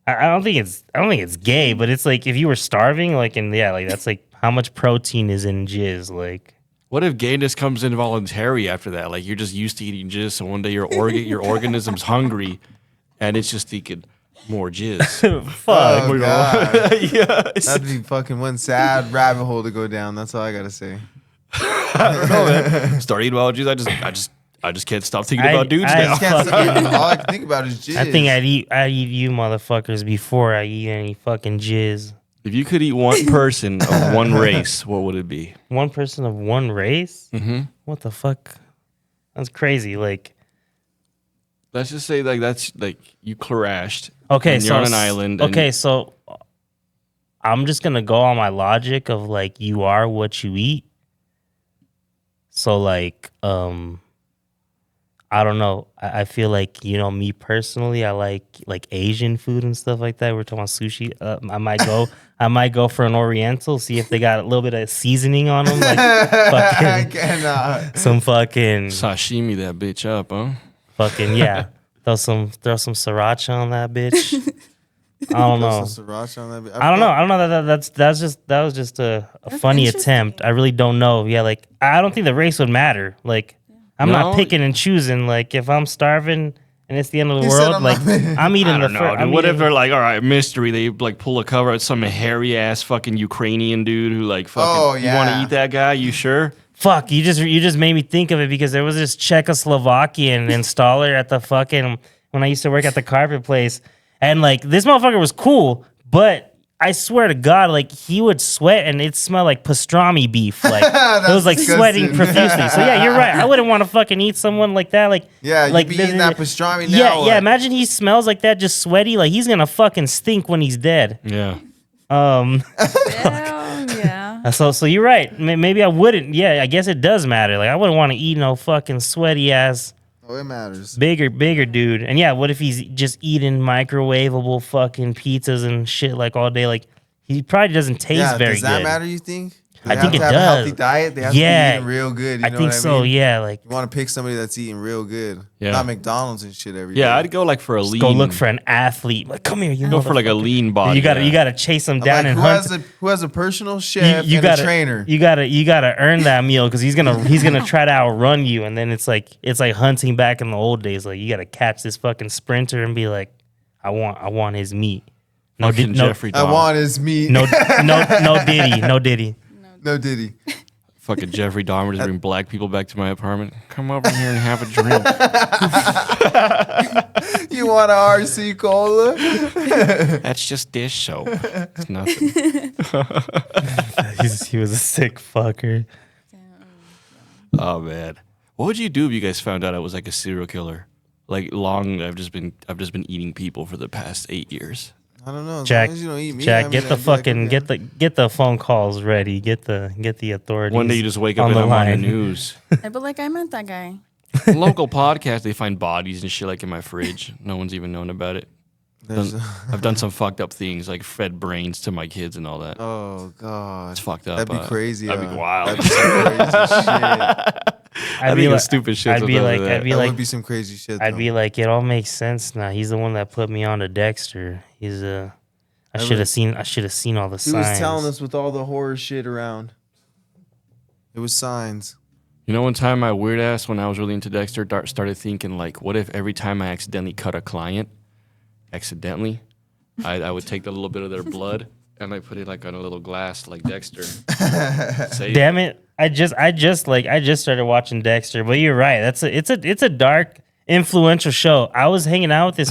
I don't think it's gay, but it's like if you were starving, like, and yeah, like that's like how much protein is in jizz, like. What if gayness comes involuntary after that? Like, you're just used to eating jizz, so one day your organism's hungry, and it's just thinking more jizz. Fuck. Oh, God. Yeah, it's- That'd be fucking one sad rabbit hole to go down. That's all I gotta say. I don't know, man. Start eating wild jizz. I just can't stop thinking about dudes I now. Can't Fucking- all I can think about is jizz. I think I'd eat you motherfuckers before I eat any fucking jizz. If you could eat one person of one race, what would it be? One person of one race? Mm-hmm. What the fuck? That's crazy. Like, Let's just say like that's like you crashed. okay, and so you're on an island. and- Okay, so I'm just gonna go on my logic of like you are what you eat. So like, I don't know. I feel like, you know, me personally, I like Asian food and stuff like that. We're talking about sushi. I might go for an Oriental, see if they got a little bit of seasoning on them, like I fucking cannot. some fucking Sashimi that bitch up, huh? fucking yeah. Throw some sriracha on that bitch. I don't know. Some sriracha on that bit. I don't know. I don't know that was just a funny interesting. attempt. I really don't know. Yeah, like I don't think the race would matter. Like I'm No. not picking and choosing. Like if I'm starving and it's the end of the He said world, I'm like not- I'm eating I the don't know, first. dude. What if they're like, all right, mystery? They like pull a cover at some hairy ass fucking Ukrainian dude who like fucking. Oh, You want to yeah. eat that guy? You sure? Fuck, you just made me think of it because there was this Czechoslovakian installer at the fucking when I used to work at the carpet place, and like this motherfucker was cool, but I swear to God, like he would sweat and it smelled like pastrami beef, like it was like sweating disgusting. profusely. So yeah, you're right. I wouldn't want to fucking eat someone like that. Like Yeah, like you be eating that pastrami Yeah, now. yeah. Imagine he smells like that, just sweaty. Like he's gonna fucking stink when he's dead. Yeah. Yeah. So you're right. Maybe I wouldn't. Yeah, I guess it does matter. Like I wouldn't want to eat no fucking sweaty ass Oh, it matters. bigger dude. And yeah, what if he's just eating microwavable fucking pizzas and shit like all day? Like he probably doesn't taste Yeah, very does that good. matter? You think? I They think have it to have a healthy does. diet. They have Yeah. to be eating real good. You I know think what so. I mean? Yeah, like You want to pick somebody that's eating real good. Yeah. Not McDonald's and shit every day. Yeah, I'd go like for a lean. go look for an athlete. Like come here, you Go for like a motherfucker. lean body. You gotta chase him down Like, and who hunt. has a personal chef You and gotta a trainer? You gotta earn that meal because he's gonna try to outrun you, and then it's like hunting back in the old days. Like you gotta catch this fucking sprinter and be like, I want his meat. No, Fucking Jeffrey I Dahmer. want his meat. no Diddy. No Diddy. Fucking Jeffrey Dahmer just bring black people back to my apartment. Come over here and have a drink. You want an RC cola? That's just dish soap. It's nothing. He was a sick fucker. Oh man, what would you do if you guys found out I was like a serial killer? Like I've just been eating people for the past 8 years. I don't know. As Jack, long as you don't eat me, Jack, I mean, get the I'd be like, fucking okay. get the phone calls ready. Get the authorities. One day you just wake up on and the I'm on the line. news. But like I met that guy. Local podcast, they find bodies and shit like in my fridge. No one's even known about it. There's- I've done some fucked up things, like fed brains to my kids and all that. Oh God, It's fucked up. that'd be crazy. That'd be wild. That'd be some crazy shit. I think it's stupid shit. I'd be like, that. I'd be That like, would be some crazy shit. I'd though. be like, it all makes sense now. He's the one that put me on to Dexter. He's I should have seen all the He signs. was telling us with all the horror shit around. It was signs. You know, one time my weird ass, when I was really into Dexter, started thinking like, what if every time I accidentally cut a client, I would take a little bit of their blood and I put it like on a little glass like Dexter. Say, Damn it! I just started watching Dexter, but you're right. It's a dark, influential show. I was hanging out with this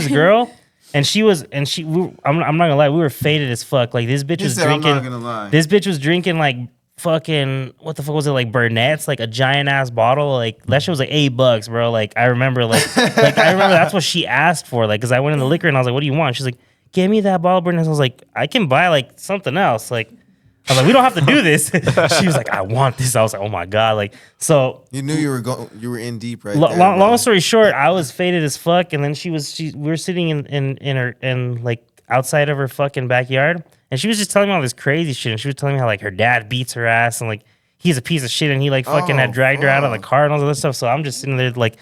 girl, and I'm not gonna lie, we were faded as fuck. Like this bitch He was said, "I'm drinking. not gonna lie." This bitch was drinking like fucking what the fuck was it, like Burnett's, like a giant ass bottle. Like that shit was like $8, bro. Like I remember that's what she asked for. Like, cause I went in the liquor and I was like, "What do you want?" She's like, "Give me that bottle of Burnett's." I was like, "I can buy like something else." Like I was like, "We don't have to do this." She was like, "I want this." I was like, "Oh my God!" Like so. You knew you were in deep right there. Long bro. story short, I was faded as fuck, and then we were sitting in like outside of her fucking backyard, and she was just telling me all this crazy shit, and she was telling me how like her dad beats her ass, and like he's a piece of shit, and he like fucking had dragged her out of the car and all this other stuff. So I'm just sitting there like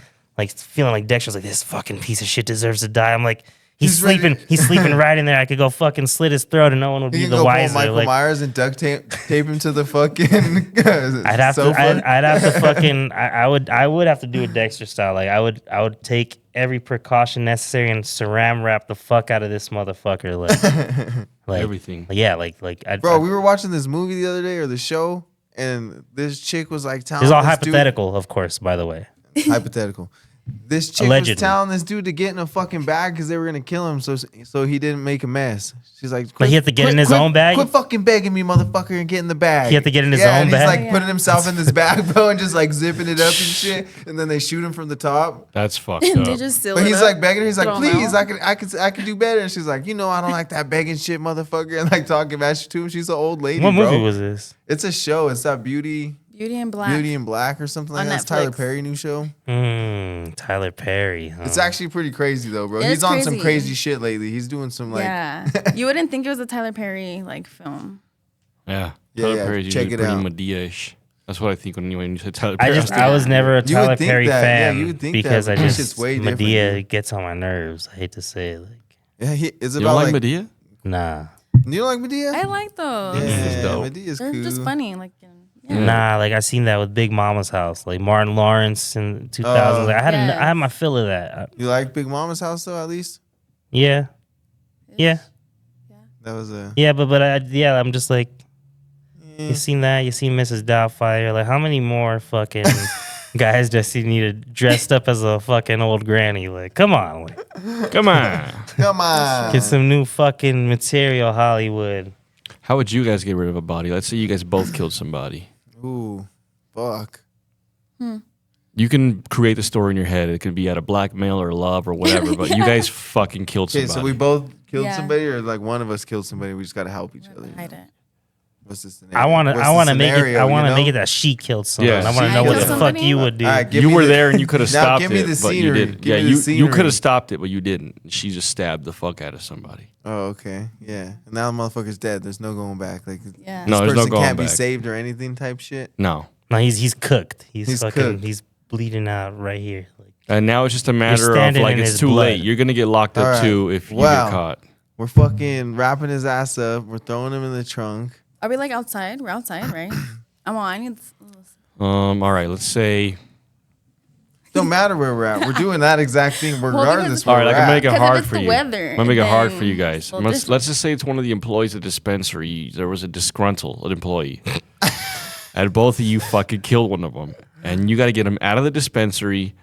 feeling like Dexter's like, this fucking piece of shit deserves to die. I'm like, he's ready- sleeping right in there. I could go fucking slit his throat, and no one would You be can the go pull wiser. Michael Like, Myers and duct tape him to the fucking. I'd have sofa. to. I'd have to fucking. I would have to do it Dexter style. Like I would take every precaution necessary and saran wrap the fuck out of this motherfucker. Like everything. Yeah. Like. Bro, we were watching this movie the other day or the show, and this chick was like telling It's all this dude- hypothetical, of course. By the way. hypothetical. This chick Allegedly. was telling this dude to get in a fucking bag because they were gonna kill him, so he didn't make a mess. She's like, But he had to get in his own bag? Quit fucking begging me, motherfucker, and get in the bag. He had to get in his yeah, own and bag? He's like Yeah. putting himself in this bag, bro, and just like zipping it up and shit. And then they shoot him from the top. That's fucked And up. they just seal But it he's up, like begging her. He's like, throw 'em please, out. I could do better. And she's like, you know, I don't like that begging shit, motherfucker. And like talking about shit to him. She's an old lady. What bro. movie was this? It's a show. It's that beauty. Beauty in Black. Beauty in Black or something like On that. It's Tyler Netflix. Perry new show. Tyler Perry. Huh? It's actually pretty crazy though, bro. It's He's on some crazy. crazy shit lately. He's doing some like Yeah. You wouldn't think it was a Tyler Perry like film. Yeah. Yeah, Tyler yeah, Perry's check usually it pretty out. Medea-ish. That's what I think when you say Tyler I Perry. just I was never a You would Tyler think Perry that. Yeah, fan you would think because that, I but this just shit's way different, Medea dude. gets on my nerves. I hate to say it. Like, yeah, is it You about don't like like Medea? nah. You don't like Medea? I like those. Medea's Yeah, dope. Medea's They're cool. just funny. Like, yeah. Nah, like I seen that with Big Mama's House, like Martin Lawrence in 2000. Like, I Yes. had my fill of that. You like Big Mama's House though, at least? Yeah, yeah, That was a yeah. But I'm just like, you seen that? You seen Mrs. Doubtfire? Like, how many more fucking guys does he need dressed up as a fucking old granny? Like, come on, like, Come on. come on. get some new fucking material, Hollywood. How would you guys get rid of a body? Let's say you guys both killed somebody. Ooh, fuck. You can create the story in your head. It could be out of blackmail or love or whatever, but you guys fucking killed Okay, somebody. so we both killed Yeah. somebody, or like one of us killed somebody. We just gotta help each other. Hide it. What's the I scenario? want to. What's I the want to make it. scenario, I want you to know? make it that she killed someone. Yeah, I want to she know what killed the fuck somebody? you would do. All right, give You me were the- there and you could have Now stopped give me it, the but you scenery. didn't. Give Yeah, me the you scenery. could have stopped it, but you didn't. She just stabbed the fuck out of somebody. Oh, okay, yeah. And now the motherfucker's dead. There's no going back. Like, Yeah. No, this there's no person going can't be back. saved or anything type shit. No. No, he's cooked. He's Fucking. cooked. He's bleeding out right here. Like, And now it's just a matter of standing like in it's his too blood. late. You're gonna get locked up All right. too if you Wow. get caught. We're fucking wrapping his ass up. We're throwing him in the trunk. Are we like outside? We're outside, right? I'm on. I need. All right, let's say. Don't matter where we're at. We're doing that exact thing regardless. All where right, I we're can make at. it 'Cause if hard it's for the you. weather, I'm gonna make it hard for then you guys. we'll Let's just say it's one of the employees at the dispensary. There was a disgruntled employee, and both of you fucking killed one of them, and you got to get him out of the dispensary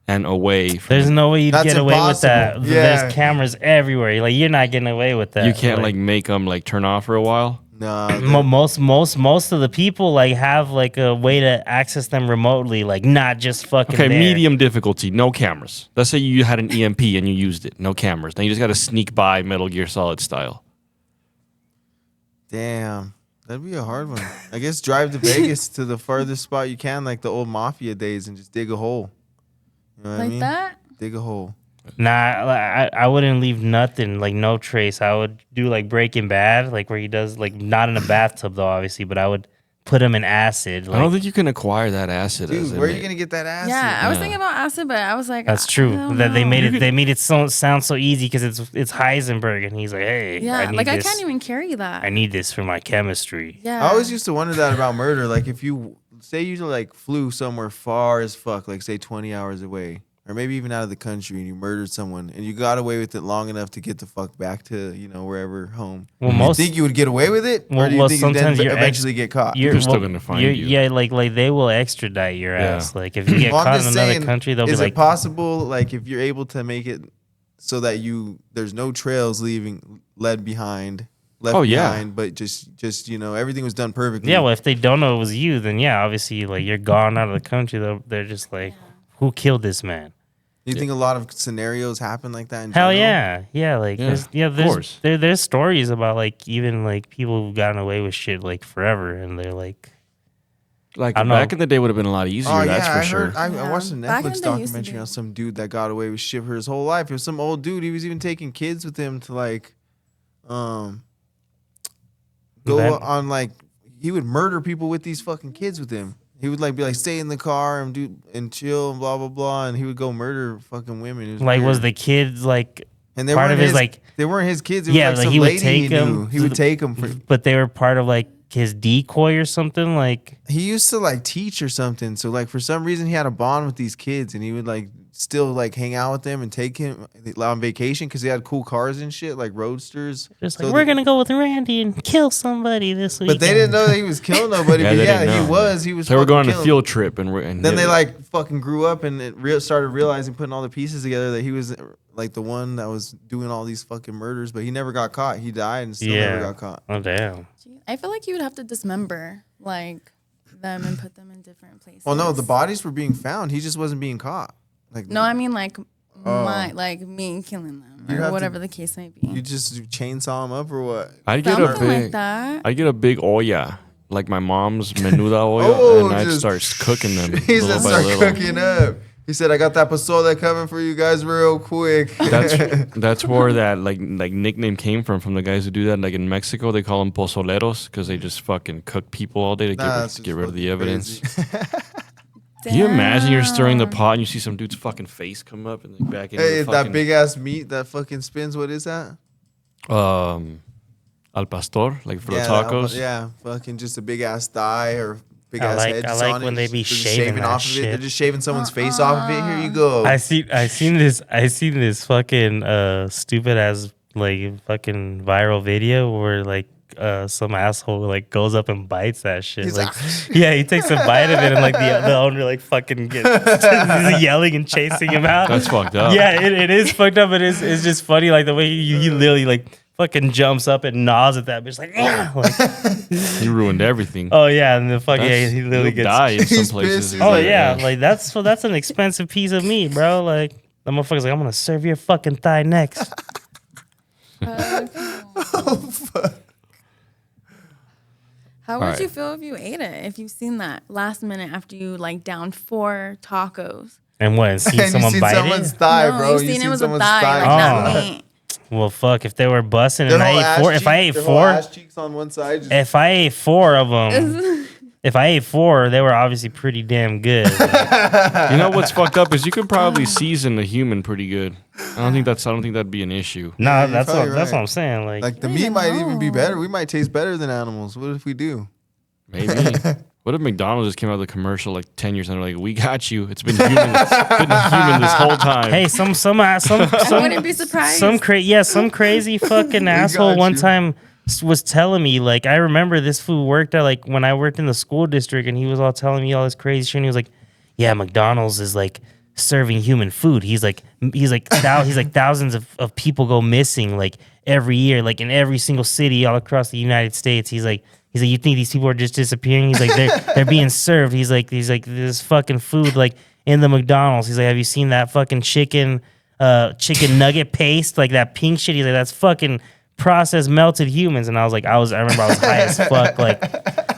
and away. From there's no way you'd That's get away with that. impossible. Yeah. There's cameras everywhere. Like, you're not getting away with that. You can't like make them like turn off for a while. Nah, Most of the people like have like a way to access them remotely, like not just fucking. Okay, there. medium difficulty, no cameras. Let's say you had an EMP and you used it, no cameras. Now you just got to sneak by Metal Gear Solid style. damn. That'd be a hard one. I guess drive to Vegas to the farthest spot you can, like the old mafia days, and just dig a hole. You know what I Like mean? that? Dig a hole. Nah, I wouldn't leave nothing, like no trace. I would do like Breaking Bad, like where he does, like not in a bathtub though, obviously, but I would put him in acid. Like, I don't think you can acquire that acid. as Dude, where are you inmate. gonna get that acid? Yeah, I was Yeah. thinking about acid, but I was like, that's I true. don't That they know. made it sound so easy because it's Heisenberg, and he's like, hey, Yeah, I need like this. I can't even carry that. I need this for my chemistry. Yeah. I always used to wonder that about murder. Like, if you say you like flew somewhere far as fuck, like say 20 hours away, or maybe even out of the country, and you murdered someone, and you got away with it long enough to get the fuck back to wherever home. Well, Do you most think you would get away with it, or Well- do you well, think you then sometimes you're eventually get caught? They're still gonna find you. Yeah, like they will extradite your Yeah. ass. Like if you get Well, I'm caught in just another saying, country, they'll be is like, it possible, like, if you're able to make it so that there's no trails left behind, Oh, yeah. behind, but just everything was done perfectly. yeah. Well, if they don't know it was you, then yeah, obviously, like you're gone out of the country. They're just like, who killed this man? Do you think a lot of scenarios happen like that? In Hell general? yeah. Like Yeah, of course. there's stories about like even like people who've gotten away with shit like forever, and they're like, Like I don't back know. in the day would have been a lot easier. Oh that's yeah, for I sure. heard. I Yeah. watched a Back in Netflix the day used to documentary be. on some dude that got away with shit for his whole life. It was some old dude. He was even taking kids with him to like, go That- on like. He would murder people with these fucking kids with him. He would like be like stay in the car and chill and blah blah blah, and he would go murder fucking women. It was like was weird. the kids like and they part weren't of his his, like, they weren't his kids. It yeah, was like like he some would lady take he them. knew. He would take them for. but they were part of like his decoy or something. Like He used to like teach or something. So like for some reason he had a bond with these kids, and he would like still like hang out with them and take him on vacation because he had cool cars and shit like roadsters. just like So we're they- gonna go with Randy and kill somebody this week. But they didn't know that he was killing nobody. Yeah, but they yeah, didn't know. he was. He was. So we're fucking going on a killing- field trip, and Then they like fucking grew up and started realizing, putting all the pieces together, that he was like the one that was doing all these fucking murders. But he never got caught. He died and still never got caught. Oh damn. I feel like you would have to dismember like them and put them in different places. Well, no, the bodies were being found. He just wasn't being caught. Like No, I mean like like me killing them You'd have or to- whatever the case may be. you just chainsaw him up or what? I'd get a Something big, like that. I'd get a big Oya like my mom's menuda oil, Oh, and I'd just- start cooking them He little said by start little. cooking up. He said, I got that pozole coming for you guys real quick. That's where that like nickname came from the guys who do that. Like in Mexico, they call them pozoleros because they just fucking cook people all day to That's get just rid of the fucking evidence. crazy. Can you imagine you're stirring the pot and you see some dude's fucking face come up and then back into Hey, the fucking, that big ass meat that fucking spins. What is that? al pastor, like for the that tacos. yeah, fucking just a big ass thigh or big I ass like- head. I just like on when it. they be Just shaving that off of it. They're shit. just shaving someone's face off of it. Here you go. I seen this fucking stupid ass like fucking viral video where like some asshole like goes up and bites that shit. He's Like, like- yeah, he takes a bite of it and like the owner like fucking gets he's yelling and chasing him out. That's fucked up. Yeah, it is fucked up. It's just funny like the way he literally like fucking jumps up and gnaws at that bitch like, like You ruined everything. oh yeah, and the fuck yeah, That's- he literally you'll gets die in some He's places. pissed. if He's you oh do yeah, that. like that's an expensive piece of meat, bro. Like the motherfucker's like, I'm gonna serve your fucking thigh next. Oh, fuck. How would Alright. you feel if you ate it? If you've seen that last minute after you like downed 4 tacos? And what? And see And you someone seen bite someone's it? thigh, no, bro. you've You seen it seen was a someone's thigh, like Oh. not meat. Well, fuck. If they were busting Their and whole I ate four, ass if I cheek- ate their whole four, ass cheeks on one side. Just, if I ate 4 of them, if I ate 4, they were obviously pretty damn good. Like, You know what's fucked up is you could probably season a human pretty good. I don't think that'd be an issue. no, you're that's probably what right. I'm saying. Like, like the I meat don't might even be know. better. We might taste better than animals. What if we do? Maybe. What if McDonald's just came out of the commercial like 10 years and they're like, we got you. It's been human. It's been human this whole time. hey, some I wouldn't be surprised. some crazy fucking asshole got one you. time was telling me, like, I remember this fool worked at, like, when I worked in the school district, and he was all telling me all this crazy shit, and he was like, yeah, McDonald's is like serving human food. He's like thousands of people go missing like every year, like in every single city all across the United States. He's like, you think these people are just disappearing? He's like, they're being served. He's like, this fucking food like in the McDonald's. He's like, have you seen that fucking chicken nugget paste, like that pink shit? He's like, that's fucking processed melted humans. And I remember I was high as fuck. Like,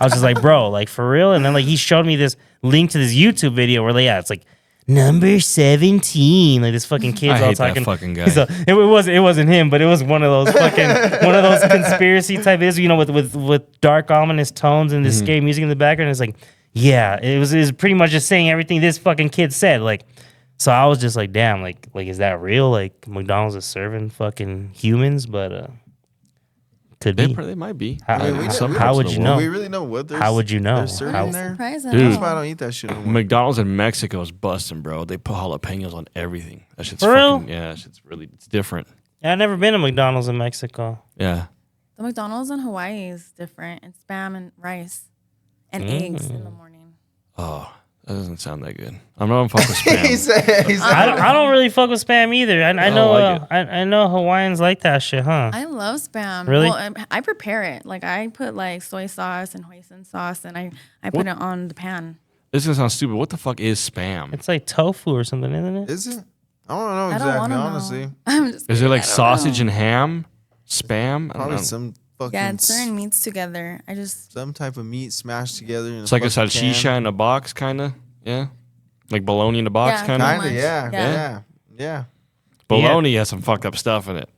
I was just like, bro, like for real. And then like he showed me this link to this YouTube video where it's like number 17. Like this fucking kid's I all hate that talking. fucking guy. So it wasn't him, but it was one of those conspiracy type videos, you know, with dark ominous tones and this scary music in the background. It's like, yeah, it was pretty much just saying everything this fucking kid said. Like, so I was just like, damn, like is that real? Like McDonald's is serving fucking humans, but could be. They might be. How- I mean, In some how parts would of the you world. know? Do we really know what they're How would you know? they're serving How- there? Surprised at Dude. That's all. why I don't eat that shit anymore. McDonald's in Mexico is busting, bro. They put jalapenos on everything. That shit's For real? fucking, yeah, that shit's it's different. Yeah, I've never been to McDonald's in Mexico. Yeah. The McDonald's in Hawaii is different. It's spam and rice and eggs in the morning. Oh, that doesn't sound that good. I'm not fuck with spam. he said, I don't really fuck with spam either. I know like it. I know Hawaiians like that shit, huh? I love spam. Really? Well, I prepare it. Like I put like soy sauce and hoisin sauce, and I put it on the pan. This is gonna sound stupid. What the fuck is spam? It's like tofu or something, isn't it? is it? I don't know I don't exactly, want to honestly. know. I'm just. Is kidding, it like I don't sausage know. and ham? Spam? I don't Probably know. some fucking Yeah, it's certain meats together. I just. some type of meat smashed together. In It's like a fucking salchicha can. in a box, kind of. Yeah. Like bologna in a box, Yeah, kind of. kinda. Kinda, yeah, Yeah. yeah. Bologna has some fucked up stuff in it.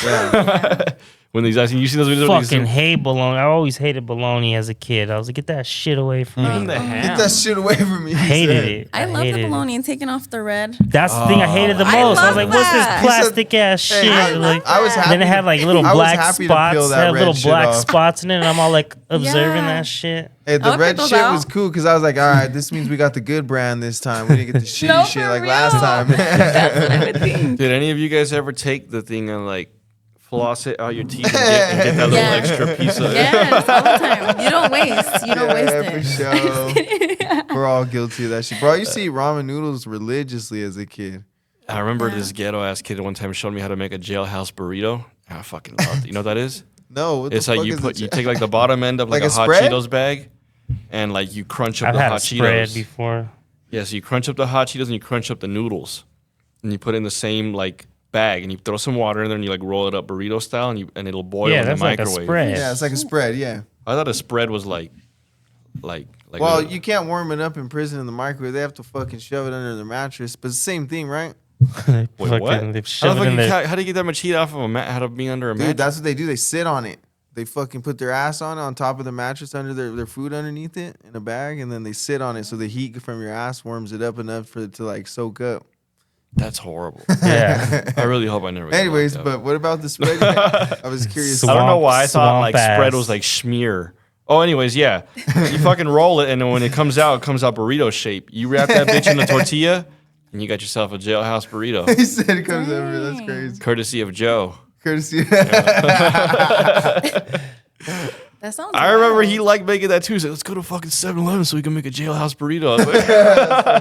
Yeah. When these guys, you see those videos? where Fucking these- hate bologna. I always hated bologna as a kid. I was like, get that shit away from me. Even the ham. Get that shit away from me. he Hated said. it. I love hated the it. bologna and taking off the red. That's the thing I hated the I most. I was love like, what's this that. plastic ass shit? Hey, I like, I was happy. then it had like little I was black happy to spots. peel It that had red little shit black off. spots in it, and I'm all like observing Yeah. that shit. Hey, I the would red pick shit those was out. cool because I was like, all right, this means we got the good brand this time. We didn't get the shitty No, shit for like real. last time. That's what I would think. Did any of you guys ever take the thing and like floss it out your teeth and get that little Yeah. extra piece of Yes, all the time. You don't waste. You don't Yeah, waste for it. sure. We're all guilty of that shit. Bro, I used to eat ramen noodles religiously as a kid. I remember Yeah. this ghetto ass kid one time showed me how to make a jailhouse burrito. I fucking loved it. You know what that is? No, what It's the like fuck you is put it? you take like the bottom end of like, Like a a hot spread? Cheetos bag, and like you crunch up I've the had hot a spread Cheetos. before. Yeah, so you crunch up the hot Cheetos and you crunch up the noodles, and you put it in the same like bag, and you throw some water in there and you like roll it up burrito style, and ittle boil Yeah, in the that's like a microwave. spread. Yeah, it's like a spread, yeah. I thought a spread was like Like Well, you can't warm it up in prison in the microwave. They have to fucking shove it under their mattress. But it's the same thing, right? Wait, what? They shove How it in there. do you get that much heat off of a mat? How to be under a Dude, mattress? that's what they do. They sit on it. They fucking put their ass on top of the mattress under their food underneath it in a bag, and then they sit on it so the heat from your ass warms it up enough for it to like soak up. That's horrible. Yeah. I really hope I never. get Anyways, locked up. but what about the spread? I was curious. I don't know Swamp- why I thought swamp like spread ass. was like schmear. Oh, anyways, yeah. You fucking roll it, and then when it comes out burrito shape. You wrap that bitch in a tortilla, and you got yourself a jailhouse burrito, He said it comes over. That's crazy. courtesy of Joe. Courtesy. That sounds. I remember wild. he liked making that too. He said, "Let's go to fucking 7-Eleven so we can make a jailhouse burrito." I was like,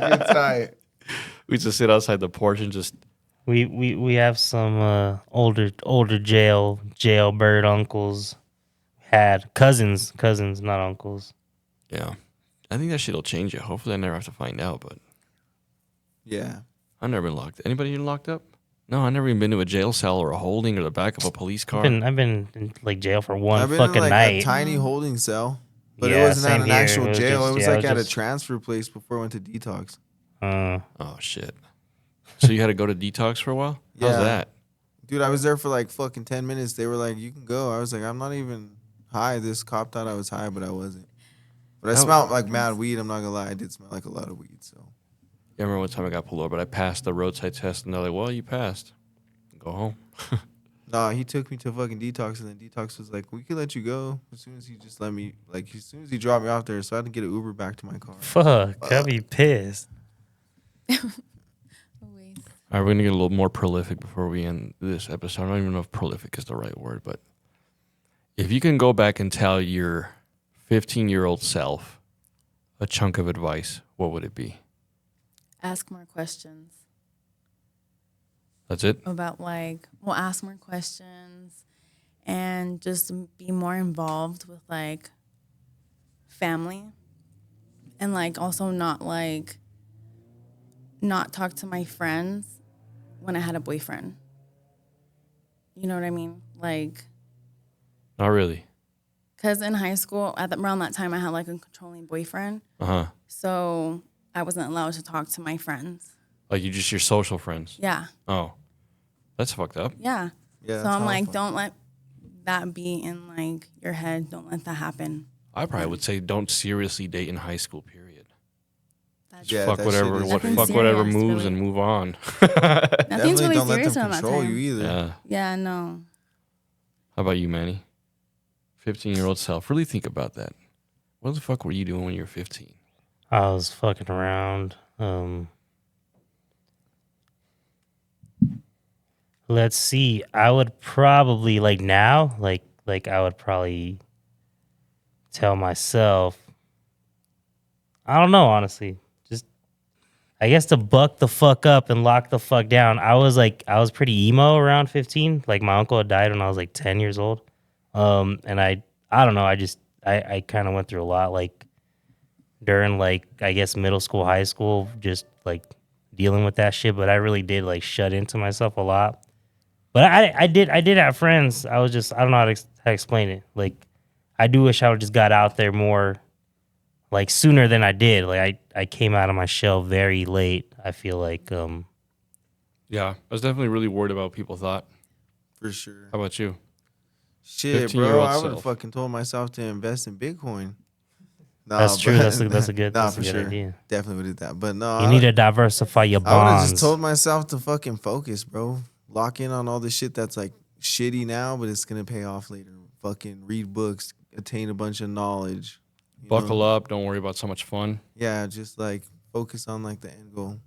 Fucking tight. we used to sit outside the porch and just. We have some older jailbird uncles. Had cousins, not uncles. Yeah, I think that shit'll change you. Hopefully, I never have to find out. But Yeah. I've never been locked. Anybody been locked up? No, I never even been to a jail cell or a holding or the back of a police car. I've been in like jail for one I've been fucking in like night. a tiny holding cell, but it Yeah, wasn't at same an here. actual It was jail. just- It was yeah, it like was at a just- transfer place before I went to detox. Oh shit! So you had to go to detox for a while? How's Yeah. that? Dude, I was there for like fucking 10 minutes. They were like, you can go. I was like, I'm not even high. This cop thought I was high, but I wasn't. But I smelled like mad weed. I'm not gonna lie. I did smell like a lot of weed. So Yeah, I remember one time I got pulled over, but I passed the roadside test, and they're like, "Well, you passed. Go home." nah, he took me to fucking detox, and then detox was like, we could let you go as soon as he just let me, like, as soon as he dropped me off there. So I had to get an Uber back to my car. Fuck, I'd be pissed. Always. All right, we're gonna get a little more prolific before we end this episode. I don't even know if prolific is the right word, but if you can go back and tell your 15-year-old self a chunk of advice, what would it be? Ask more questions That's it? about ask more questions and just be more involved with like family and like also not talk to my friends when I had a boyfriend. You know what I mean? Like, Not really. because in high school, around that time, I had like a controlling boyfriend. Uh-huh. So I wasn't allowed to talk to my friends. Like your social friends. Yeah. Oh. That's fucked up. Yeah. Yeah. So I'm like, horrifying. don't let that be in like your head. Don't let that happen. I probably would say don't seriously date in high school, period. That's Yeah, fuck that whatever shit is what crazy. fuck whatever Serious, moves really. and move on. Nothing's Definitely really don't let serious them around that control time. you either. Yeah. Yeah, no. How about you, Manny? 15-year-old self. Really think about that. What the fuck were you doing when you were 15? I was fucking around. Let's see. I would probably like now, like I would probably tell myself. I don't know, honestly. Just I guess to buck the fuck up and lock the fuck down. I was pretty emo around 15. Like my uncle had died when I was like 10 years old. And I don't know. I kind of went through a lot, like during like I guess middle school, high school, just like dealing with that shit. But I really did like shut into myself a lot. But I did have friends. I don't know how to explain it. Like I do wish I would just got out there more, like sooner than I did. Like I came out of my shell very late. I feel like Yeah. I was definitely really worried about what people thought. For sure. How about you? Shit, bro. 15-year-old I would have self. fucking told myself to invest in Bitcoin. Nah, that's true. but- That's a good Nah, that's a for good sure. idea. Definitely would do that. But no, You need to diversify your I would have bonds. just told myself to fucking focus, bro. Lock in on all the shit that's like shitty now, but it's gonna pay off later. Fucking read books, attain a bunch of knowledge. you Buckle know? up. Don't worry about so much fun. Yeah, just like focus on like the end goal.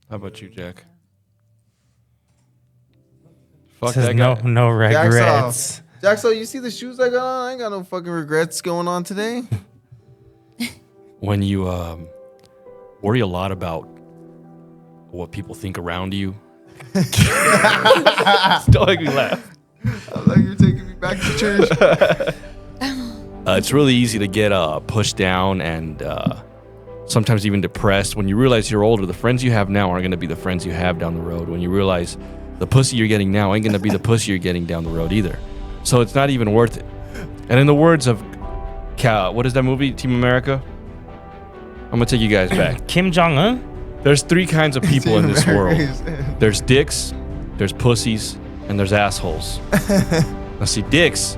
How about you, Jack? Fuck Says that guy. no regrets. Jackson, you see the shoes I got on? I ain't got no fucking regrets going on today. When you worry a lot about what people think around you. Don't make me laugh. I'm like, you're taking me back to church. It's really easy to get pushed down and sometimes even depressed when you realize you're older. The friends you have now aren't going to be the friends you have down the road. When you realize the pussy you're getting now ain't going to be the pussy you're getting down the road either. So it's not even worth it. And in the words of What is that movie? Team America? I'm gonna take you guys back. Kim Jong Un. There's 3 kinds of people in this world. There's dicks, there's pussies, and there's assholes. Now see, dicks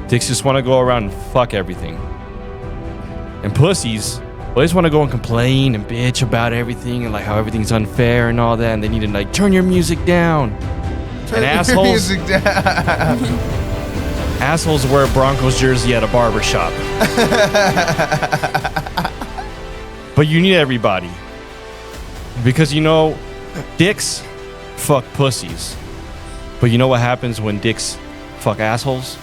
just want to go around and fuck everything. And pussies, well, they just want to go and complain and bitch about everything and like how everything's unfair and all that, and they need to like turn your music down. And assholes, assholes wear a Broncos jersey at a barber shop. But you need everybody. Because you know, dicks fuck pussies. But you know what happens when dicks fuck assholes?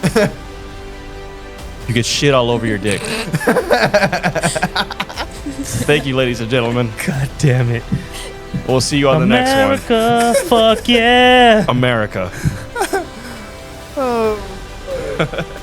You get shit all over your dick. Thank you, ladies and gentlemen. God damn it. We'll see you on the next America, fuck yeah. one. America. Oh.